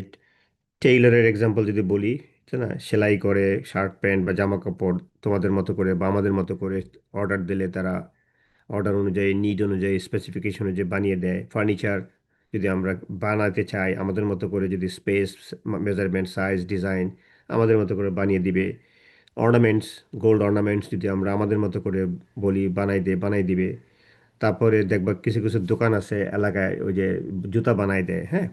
টেইলরের এক্সাম্পল যদি বলি, তাই না, সেলাই করে শার্ট প্যান্ট বা জামা কাপড় তোমাদের মতো করে বা আমাদের মতো করে অর্ডার দিলে তারা অর্ডার অনুযায়ী, নিড অনুযায়ী, স্পেসিফিকেশন অনুযায়ী বানিয়ে দেয়। ফার্নিচার যদি আমরা বানাতে চাই, আমাদের মতো করে যদি স্পেস, মেজারমেন্ট, সাইজ, ডিজাইন আমাদের মতো করে বানিয়ে দিবে। অর্নামেন্টস, গোল্ড অর্নামেন্টস যদি আমরা আমাদের মতো করে বলি, বানাই দিবে। তারপরে দেখবা কিছু কিছু দোকান আছে এলাকায়, ওই যে জুতা বানাই দেয়, হ্যাঁ,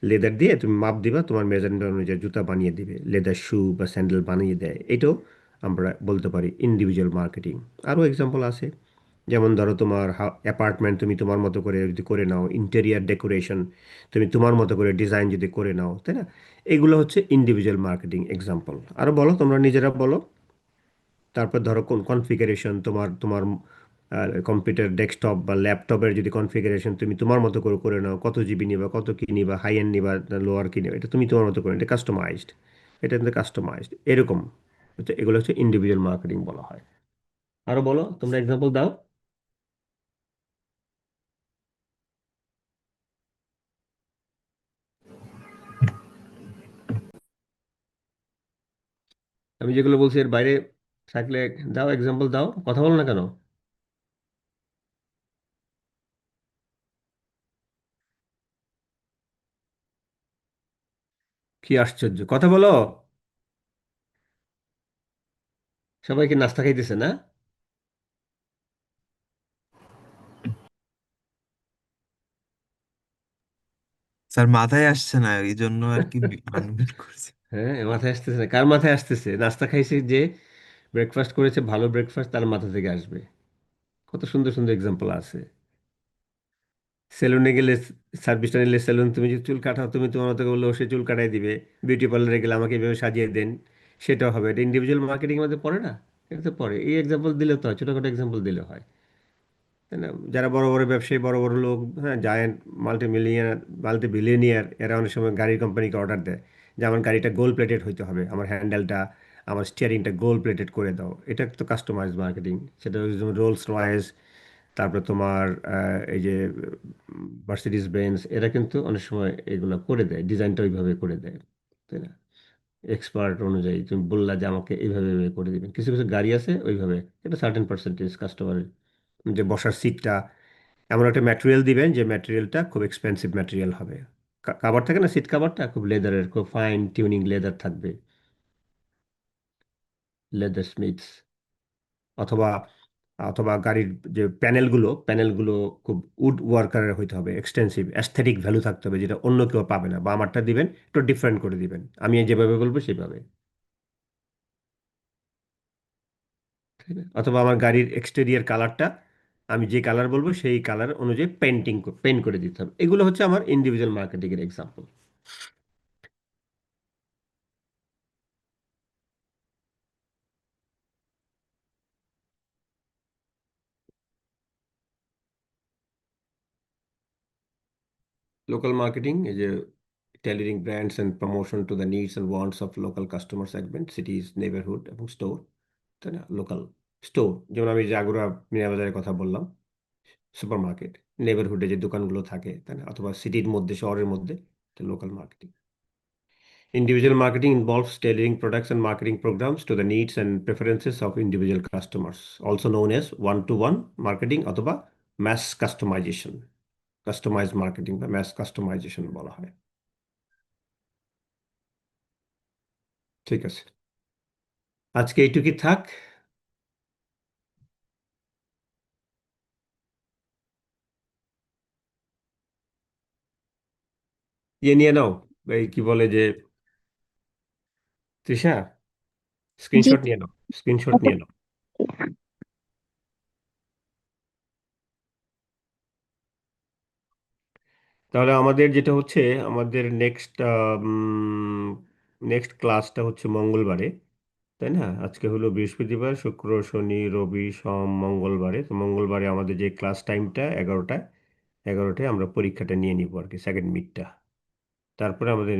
লেদার দিয়ে তুমি মাপ দিবা, তোমার মেজারমেন্ট অনুযায়ী জুতা বানিয়ে দিবে, লেদার শু বা স্যান্ডেল বানিয়ে দেয়। এটাও আমরা বলতে পারি ইন্ডিভিজুয়াল মার্কেটিং। আরও এক্সাম্পল আছে, যেমন ধরো তোমার অ্যাপার্টমেন্ট তুমি তোমার মতো করে যদি করে নাও, ইন্টেরিয়ার ডেকোরেশন তুমি তোমার মতো করে ডিজাইন যদি করে নাও, তাই না? এগুলো হচ্ছে ইন্ডিভিজুয়াল মার্কেটিং এক্সাম্পল। আরও বলো, তোমরা নিজেরা বলো। তারপর ধরো কোন কনফিগারেশন তোমার তোমার কম্পিউটার ডেস্কটপ বা ল্যাপটপের যদি কনফিগারেশন তুমি তোমার মতো করে করে নাও, কত জিবি নিবা, কত কি নিবা, হাই এন্ড নিবা, লোয়ার কি নিবা, এটা তুমি তোমার মতো করে, এটা কাস্টমাইজড। এটা কিন্তু কাস্টমাইজড এরকম হচ্ছে, এগুলো হচ্ছে ইন্ডিভিজুয়াল মার্কেটিং বলা হয়। আরো বলো, তোমরা এক্সাম্পল দাও। আমি যেগুলো বলছি এর বাইরে থাকলে দাও, এক্সাম্পল দাও, কথা বলো না কেন? কি আশ্চর্য, কথা বলো। সবাইকে নাস্তা খাইতেছে না? স্যার মাথায় আসছে না এই জন্য আর কি আনমিউট করছি। হ্যাঁ, মাথায় আসতেছে না? কার মাথায় আসতেছে? নাস্তা খাইছে যে ব্রেকফাস্ট করেছে, ভালো ব্রেকফাস্ট, তার মাথা থেকে আসবে। কত সুন্দর সুন্দর এক্সাম্পল আছে। সেলুনে গেলে, সার্ভিসটা নিলে সেলুন, তুমি যদি চুল কাটাও, তুমি তোমার মতো বললে সে চুল কাটাই দিবে। বিউটি পার্লারে গেলে আমাকে এভাবে সাজিয়ে দেন, সেটাও হবে। এটা ইন্ডিভিজুয়াল মার্কেটিং এর মধ্যে পড়ে না? এটা তো পড়ে। এই এক্সাম্পল দিলে তো হয়, ছোটখাটো এক্সাম্পল দিলে হয়, তাই না? যারা বড় বড় ব্যবসায়ী, বড় বড় লোক, হ্যাঁ, জায়ান্ট মাল্টি বিলিয়নিয়ার, এরা অনেক সময় গাড়ির কোম্পানিকে অর্ডার দেয় যে আমার গাড়িটা গোল্ড প্লেটেড হইতে হবে, আমার হ্যান্ডেলটা, আমার স্টিয়ারিংটা গোল্ড প্লেটেড করে দাও। এটা তো কাস্টমাইজ মার্কেটিং। সেটা যেমন রোলস রয়েস, তারপরে তোমার এই যে মার্সিডিজ বেঞ্জ, এরা কিন্তু অনেক সময় এগুলো করে দেয়, ডিজাইনটা ওইভাবে করে দেয়, তাই না? এক্সপার্ট অনুযায়ী তুমি বললা যে আমাকে এইভাবে এইভাবে করে দিবেন। কিছু কিছু গাড়ি আছে ওইভাবে, এটা সার্টেন পার্সেন্টেজ কাস্টমারের, যে বসার সিটটা এমন একটা ম্যাটেরিয়াল দিবেন যে ম্যাটেরিয়ালটা খুব এক্সপেন্সিভ ম্যাটেরিয়াল হবে। কাভার থাকে না, সিট কাভারটা খুব লেদারের, খুব ফাইন টিউনিং লেদার থাকবে, লেদার স্মিথস। অথবা অথবা গাড়ির যে প্যানেলগুলো খুব উড ওয়ার্কারের হইতে হবে, এক্সটেন্সিভ অ্যাস্থেটিক ভ্যালু থাকতে হবে, যেটা অন্য কেউ পাবে না। বা আমারটা দিবেন একটু ডিফারেন্ট করে দিবেন, আমি যেভাবে বলবো সেভাবে, ঠিক আছে? অথবা আমার গাড়ির এক্সটেরিয়ার কালারটা আমি যে কালার বলবো সেই কালার অনুযায়ী পেন্ট করে দিতে হবে। এগুলো হচ্ছে আমার ইন্ডিভিজুয়াল মার্কেটিং এর এক্সাম্পল। লোকাল মার্কেটিং এই যে tailoring brands and promotion to the needs and wants of local customer segment, cities, neighbourhood এবং স্টোর, তাই না? লোকাল স্টোর, যেমন আমি যে আগুরা মিনা বাজারের কথা বললাম, সুপার মার্কেট, নেইবারহুডে যে দোকানগুলো থাকে, তাই না? অথবা সিটির মধ্যে, শহরের মধ্যে, local marketing. Individual marketing involves tailoring products and marketing programs to the needs and preferences of individual customers, also known as one-to-one marketing অথবা mass customization, customized marketing বা mass customization বলা হয়। ঠিক আছে, আজকে এইটুকুই থাক। ইয়ে নিয়ে নাও, এই কি বলে যে, তৃষা, জি। স্ক্রিনশট নিয়ে নাও, স্ক্রিনশট ওকে। নিয়ে নাও। তাহলে আমাদের যেটা হচ্ছে, আমাদের নেক্সট ক্লাসটা হচ্ছে মঙ্গলবারে, তাই না? আজকে হলো বৃহস্পতিবার, শুক্র, শনি, রবি, সোম, মঙ্গলবারে। তো মঙ্গলবারে আমাদের যে ক্লাস টাইমটা 11টায়, 11টায় আমরা পরীক্ষাটা নিয়ে নিব আর কি, সেকেন্ড মিডটা। তারপরে আমাদের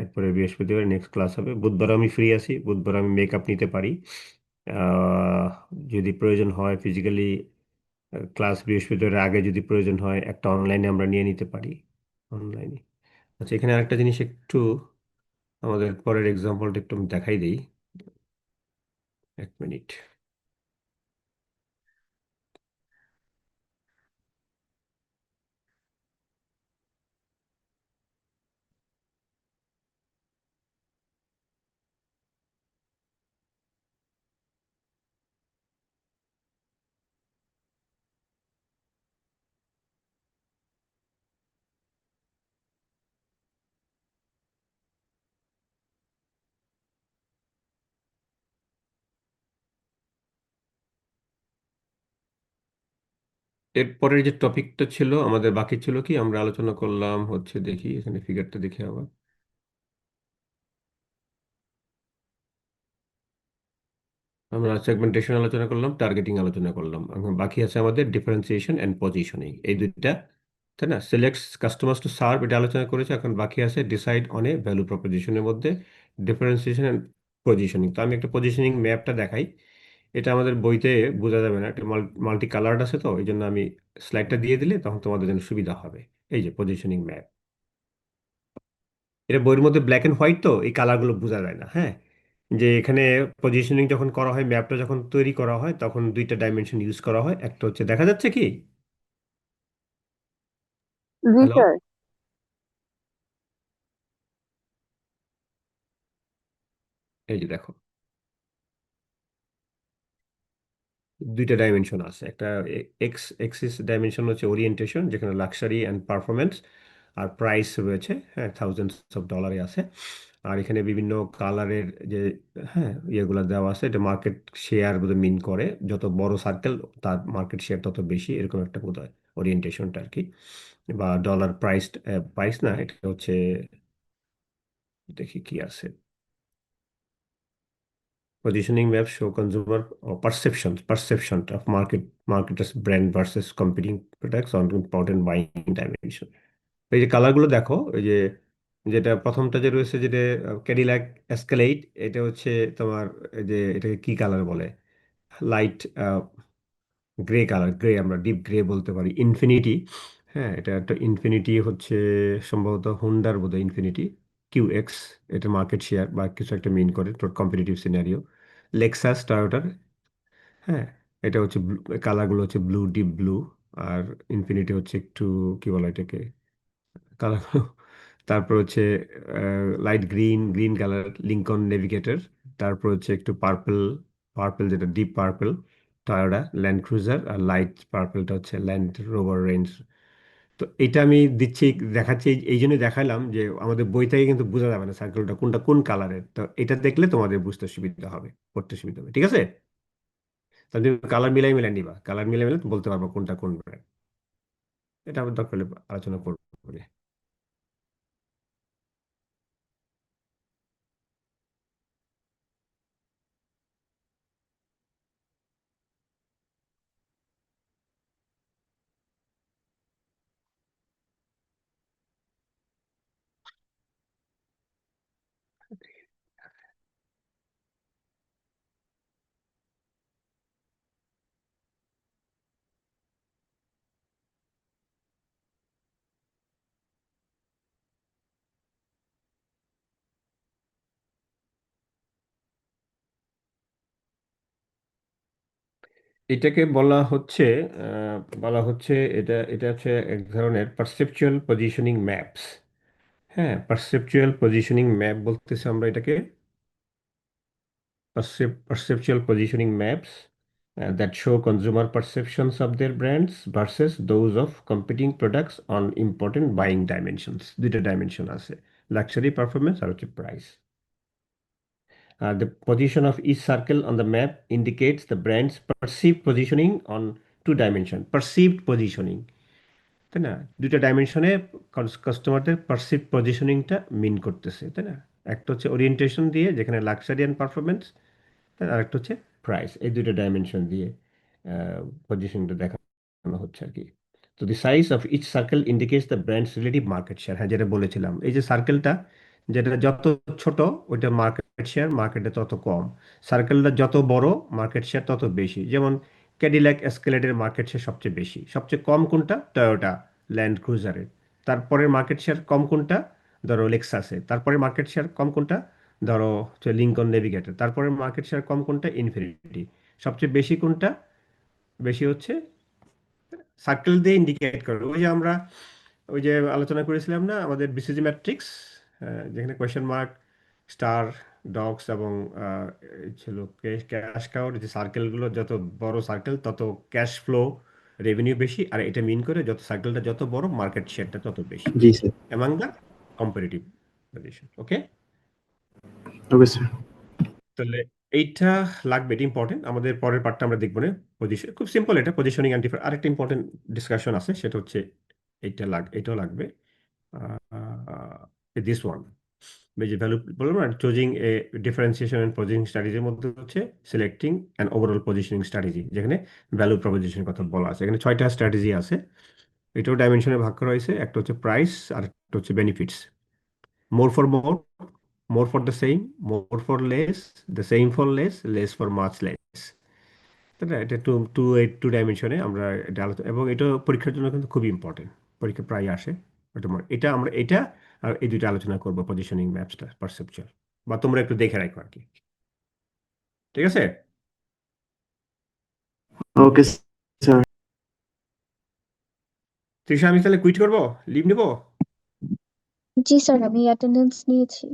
এরপরে বৃহস্পতিবারে নেক্সট ক্লাস হবে। বুধবার আমি ফ্রি আছি, বুধবার আমি মেকআপ নিতে পারি। আহ, যদি প্রয়োজন হয় ফিজিক্যালি ক্লাস, বৃহস্পতিবারের আগে যদি প্রয়োজন হয় একটা অনলাইনে আমরা নিয়ে নিতে পারি, অনলাইনে। আচ্ছা, এখানে আরেকটা জিনিস একটু, আমাদের পরের এক্সাম্পলটা একটু আমি দেখাই দিই, 1 মিনিট। এরপরের যে টপিকটা ছিল আমাদের, বাকি ছিল কি, আমরা আলোচনা করলাম হচ্ছে, দেখি এখানে ফিগারটা দেখে আবার, আমরা সেগমেন্টেশন আলোচনা করলাম, টার্গেটিং আলোচনা করলাম। এখন বাকি আছে আমাদের ডিফারেন্সিয়েশন এন্ড পজিশনিং, এই দুইটা, তাই না? সিলেক্টস কাস্টমার্স টু সার্ভ, এটা আলোচনা করেছে। এখন বাকি আছে ডিসাইড অন এ ভ্যালু প্রপোজিশনের মধ্যে ডিফারেন্সিয়েশন এন্ড পজিশনিং। তো আমি একটা পজিশনিং ম্যাপটা দেখাই, এটা আমাদের বইতে বোঝা যাবে না, এটা মাল্টি কালার্ড আছে, তো এই জন্য আমি স্লাইডটা দিয়ে দিলে তখন তোমাদের জন্য সুবিধা হবে। এই যে পজিশনিং ম্যাপ, এটা বইয়ের মধ্যে ব্ল্যাক এন্ড হোয়াইট, তো এই কালারগুলো বোঝা যায় না, হ্যাঁ। যে এখানে পজিশনিং যখন করা হয়, ম্যাপটা যখন তৈরি করা হয়, তখন দুইটা ডাইমেনশন ইউজ করা হয়। একটা হচ্ছে, দেখা যাচ্ছে কি? জি হ্যালো, স্যার। এই যে দেখো, দুইটা ডাইমেনশন আছে। একটা এক্স এক্সিস ডাইমেনশন হচ্ছে ওরিয়েন্টেশন, যেখানে লাক্সারি অ্যান্ড পারফরমেন্স আর প্রাইস রয়েছে, হ্যাঁ, থাউজেন্ডস অফ ডলারে আছে। আর এখানে বিভিন্ন কালারের যে, হ্যাঁ, ইয়েগুলো দেওয়া আছে, এটা মার্কেট শেয়ার বোধহয় মিন করে, যত বড় সার্কেল তার মার্কেট শেয়ার তত বেশি, এরকম একটা বোধহয় ওরিয়েন্টেশনটা আর কি। বা ডলার প্রাইস, প্রাইস না, এটা হচ্ছে, দেখি কি আছে, positioning maps show consumer perception of marketers brand versus competing products on important buying dimension. এই যে কালারগুলো দেখো, এই যে যেটা প্রথমটা যে রয়েছে, যেটা ক্যাডিল্যাক এসকালেড, এটা হচ্ছে তোমার, এই যে এটাকে কি কালার বলে, লাইট গ্রে কালার, গ্রে, আমরা ডিপ গ্রে বলতে পারি। ইনফিনিটি, হ্যাঁ, এটা একটা ইনফিনিটি হচ্ছে সম্ভবত হুন্ডার বোধহয় ইনফিনিটি কিউ এক্স, এটা মার্কেট শেয়ার বা কিছু একটা মিন করে কম্পিটিটিভ সিনারিও। লেক্সাস টয়োটার, হ্যাঁ, এটা হচ্ছে কালারগুলো হচ্ছে ব্লু, ডিপ ব্লু। আর ইনফিনিটি হচ্ছে একটু, কি বলে এটাকে, কালার তারপর হচ্ছে light green, green colour Lincoln Navigator. তারপর হচ্ছে একটু পার্পল, পার্পল যেটা deep purple Toyota Land Cruiser. আর লাইট পার্পলটা হচ্ছে ল্যান্ড রোভার রেঞ্জ। তো এটা আমি দিচ্ছি, দেখাচ্ছি এই জন্যই দেখালাম যে আমাদের বই থেকে কিন্তু বোঝা যাবে না সার্কেলটা কোনটা কোন কালারের। তো এটা দেখলে তোমাদের বুঝতে সুবিধা হবে, পড়তে সুবিধা হবে, ঠিক আছে? তাহলে তুমি কালার মিলাই মিলাই নিবা, কালার মিলাই মিলাই বলতে পারবো কোনটা কোন brand। এটা আবার দরকার হলে আলোচনা করবো। এটাকে বলা হচ্ছে, আহ, বলা হচ্ছে, এটা এটা হচ্ছে এক ধরনের পারসেপচুয়াল পজিশনিং ম্যাপস। হ্যাঁ, পারসেপচুয়াল পজিশনিং ম্যাপ বলতেছে আমরা এটাকে, perceptual positioning maps that show consumer perceptions of their brands versus those of competing products on important buying dimensions. দুইটা ডাইমেনশন আছে, লাক্সারি, পারফরমেন্স আর হচ্ছে price. The position of each circle on the map indicates the brand's perceived positioning on two dimension. Perceived positioning, তাই না? দুইটা ডাইমেনশনে কাস্টমারদের perceive পজিশনিংটা মিন করতেছে, তাই না? একটা হচ্ছে ওরিয়েন্টেশন দিয়ে, যেখানে লাক্সারি অ্যান্ড পারফরমেন্স, আর একটা হচ্ছে প্রাইস। এই দুটো ডাইমেনশন দিয়ে পজিশনটা দেখানো হচ্ছে আর কি। তো the size of each circle indicates the brand's relative market share. হ্যাঁ, যেটা বলেছিলাম, এই যে সার্কেলটা, যেটা যত ছোট ওইটা মার্কেট শেয়ার মার্কেটে তত কম, সার্কেলটা যত বড় মার্কেট শেয়ার তত বেশি। যেমন ক্যাডিল্যাক এসকেলেডের মার্কেট শেয়ার সবচেয়ে বেশি, সবচেয়ে কম কোনটা, টয়োটা ল্যান্ড ক্রুজারের। তারপরে মার্কেট শেয়ার কম কোনটা, ধরো লেক্সাসে। তারপরে মার্কেট শেয়ার কম কোনটা, ধরো হচ্ছে লিঙ্কন নেভিগেটর। তারপরে মার্কেট শেয়ার কম কোনটা, ইনফিনিটি। সবচেয়ে বেশি কোনটা, বেশি হচ্ছে সার্কেল দিয়ে ইন্ডিকেট করে। ওই যে আমরা ওই যে আলোচনা করেছিলাম না আমাদের বিসিজি ম্যাট্রিক্স, যেখানে কোয়েশ্চেন মার্ক, স্টার, ডগস এবং এই ছিল ক্যাশ কাউ, যে সার্কেলগুলো যত বড় সার্কেল তত ক্যাশ ফ্লো রেভিনিউ বেশি। আর এটা মিন করে যত সার্কেলটা যত বড় মার্কেট শেয়ারটা তত বেশি জি sir. Among the comparative position. Okay, okay sir. তাহলে এইটা লাগবে, এটা ইম্পর্টেন্ট। আমাদের পরের পার্টটা আমরা দেখবো না, পজিশন খুব সিম্পল, এটা পজিশনিং অ্যান্ড ডিফারেন্ট। আরেকটা ইম্পর্টেন্ট ডিসকাশন আছে, সেটা হচ্ছে এটাও লাগবে, দিস ওয়ান। এই যে ভ্যালু বললাম না, choosing a differentiation and positioning স্ট্র্যাটেজির মধ্যে হচ্ছে selecting and overall positioning strategy, যেখানে ভ্যালু প্রপোজিশনের কথা বলা আছে। এখানে 6টা স্ট্র্যাটেজি আছে, এটাও ডাইমেনশনে ভাগ করা হয়েছে। একটা হচ্ছে প্রাইস, আর একটা হচ্ছে benefits. More for more, more for the same, more for less, the same for less, less for much less। তাই না? এটা টু ডাইমেনশনে আমরা এটা আলোচনা, এবং এটা পরীক্ষার জন্য কিন্তু খুবই ইম্পর্টেন্ট, পরীক্ষা প্রায় আসে। এটা আমরা এটা আর এই দুইটা আলোচনা করবো, পজিশনিং ম্যাপসটা, পারসেপচুয়াল, বা তোমরা একটু দেখে রাখো আর কি, ঠিক আছে? Okay sir. তৃষা, আমি তাহলে কুইট করবো, লিভ নিবো? জি স্যার, আমি অ্যাটেন্ডেন্স নিয়েছি।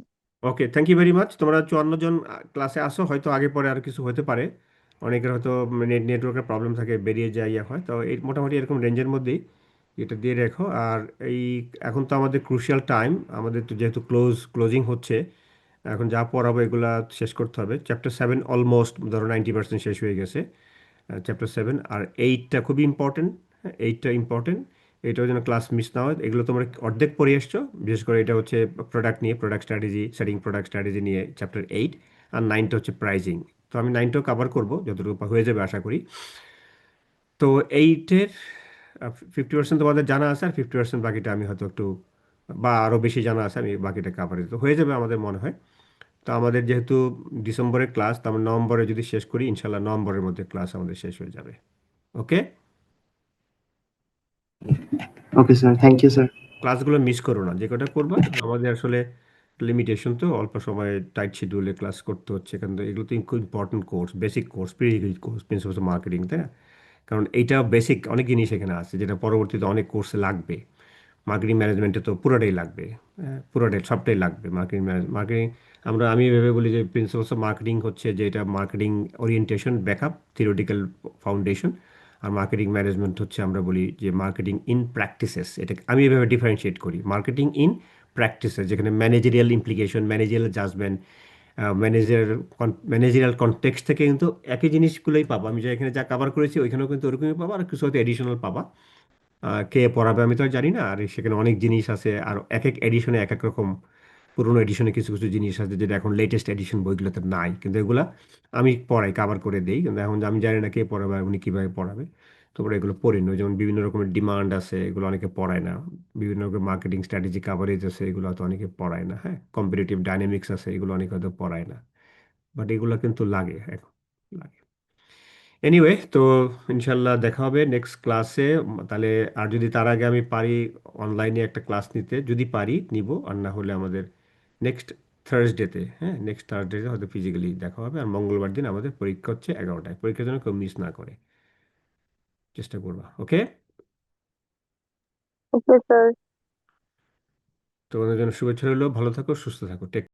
ওকে, থ্যাংক ইউ ভেরি মাচ। তোমরা 54 জন ক্লাসে আসো, হয়তো আগে পরে আর কিছু হতে পারে। অনেকের হয়তো নেটওয়ার্কের প্রবলেম থাকে, বেরিয়ে যায়, ইয়া হয়, তো এই মোটামুটি এরকম রেঞ্জের মধ্যেই এটা দিয়ে রেখো। আর এই এখন তো আমাদের ক্রুশিয়াল টাইম, আমাদের তো যেহেতু ক্লোজিং হচ্ছে, এখন যা পড়াবো এগুলা শেষ করতে হবে। চ্যাপ্টার 7 অলমোস্ট ধরো 90% শেষ হয়ে গেছে, চ্যাপ্টার 7। আর 8টা খুবই ইম্পর্টেন্ট, 8টা ইম্পর্টেন্ট, এটাও যেন ক্লাস মিস না হয়। এগুলো তোমরা অর্ধেক পড়ে এসছো, বিশেষ করে এটা হচ্ছে প্রোডাক্ট নিয়ে, product strategy, setting product strategy নিয়ে চ্যাপ্টার 8। আর 9টা হচ্ছে প্রাইজিং। তো আমি 9টাও কভার করবো যতটুকু হয়ে যাবে আশা করি। তো 8-এর 50% তোমাদের জানা আছে, আর 50% বাকিটা আমি হয়তো একটু বা আরও বেশি জানা আছে, আমি বাকিটা কাভার তো হয়ে যাবে আমাদের মনে হয়। তো আমাদের যেহেতু ডিসেম্বরের ক্লাস, তো আমরা নভেম্বরে যদি শেষ করি, ইনশাল্লাহ নভেম্বরের মধ্যে ক্লাস আমাদের শেষ হয়ে যাবে। Okay, okay sir, thank you sir. ক্লাসগুলো মিস করো না, যে কটা করবা। কারণ আমাদের আসলে লিমিটেশন, তো অল্প সময়ে টাইট শিডিউলে ক্লাস করতে হচ্ছে, কারণ এগুলো তো খুব important course, basic course, pre course, principles of marketing, তাই না? কারণ এইটা বেসিক অনেক জিনিস এখানে আছে যেটা পরবর্তীতে অনেক কোর্সে লাগবে। মার্কেটিং ম্যানেজমেন্টে তো পুরোটাই লাগবে, হ্যাঁ, পুরোটাই সবটাই লাগবে মার্কেটিং। আমি ভেবে বলি যে প্রিন্সিপালস অফ মার্কেটিং হচ্ছে যে এটা marketing orientation, backup, theoretical foundation. আর মার্কেটিং ম্যানেজমেন্ট হচ্ছে আমরা বলি যে মার্কেটিং ইন প্র্যাকটিসেস। এটা আমি এভাবে ডিফারেন্সিয়েট করি, মার্কেটিং ইন প্র্যাকটিসেস, যেখানে managerial implication, managerial judgement, managerial context থেকে কিন্তু একই জিনিসগুলোই পাবো। আমি যা এখানে যা কভার করেছি ওইখানেও কিন্তু ওরকমই পাবো, আর কিছু হয়তো এডিশনাল পাবা। কে পড়াবে আমি তো আর জানি না, আর সেখানে অনেক জিনিস আছে, আর এক এক এডিশনে এক এক রকম। পুরোনো এডিশনে কিছু কিছু জিনিস আছে যেটা এখন লেটেস্ট এডিশন বইগুলোতে নাই, কিন্তু এগুলা আমি পড়াই, কাভার করে দেই। কিন্তু এখন আমি জানি না কে পড়াবে আর উনি কীভাবে পড়াবে। তোমরা এগুলো পড়ে নিও, যেমন বিভিন্ন রকমের ডিমান্ড আছে, এগুলো অনেকে পড়ায় না। বিভিন্ন রকমের মার্কেটিং স্ট্র্যাটেজি কাভারেজ আছে, এগুলো হয়তো অনেকে পড়ায় না। হ্যাঁ, কম্পিটিটিভ ডাইনামিক্স আছে, এগুলো অনেকে হয়তো পড়ায় না, বাট এগুলো কিন্তু লাগে এখন, লাগে। এনিওয়ে, তো ইনশাল্লাহ দেখা হবে নেক্সট ক্লাসে। তাহলে আর যদি তার আগে আমি পারি অনলাইনে একটা ক্লাস নিতে, যদি পারি নিব, আর না হলে আমাদের নেক্সট থার্সডেতে, হ্যাঁ, নেক্সট থার্সডেতে হয়তো ফিজিক্যালি দেখা হবে। আর মঙ্গলবার দিন আমাদের পরীক্ষা হচ্ছে 11টায়, পরীক্ষার জন্য কেউ মিস না করে, চেষ্টা করবা। ওকে, ওকে স্যার। তোমাদের জন্য শুভেচ্ছা রইলো, ভালো থাকো, সুস্থ থাকো, টেক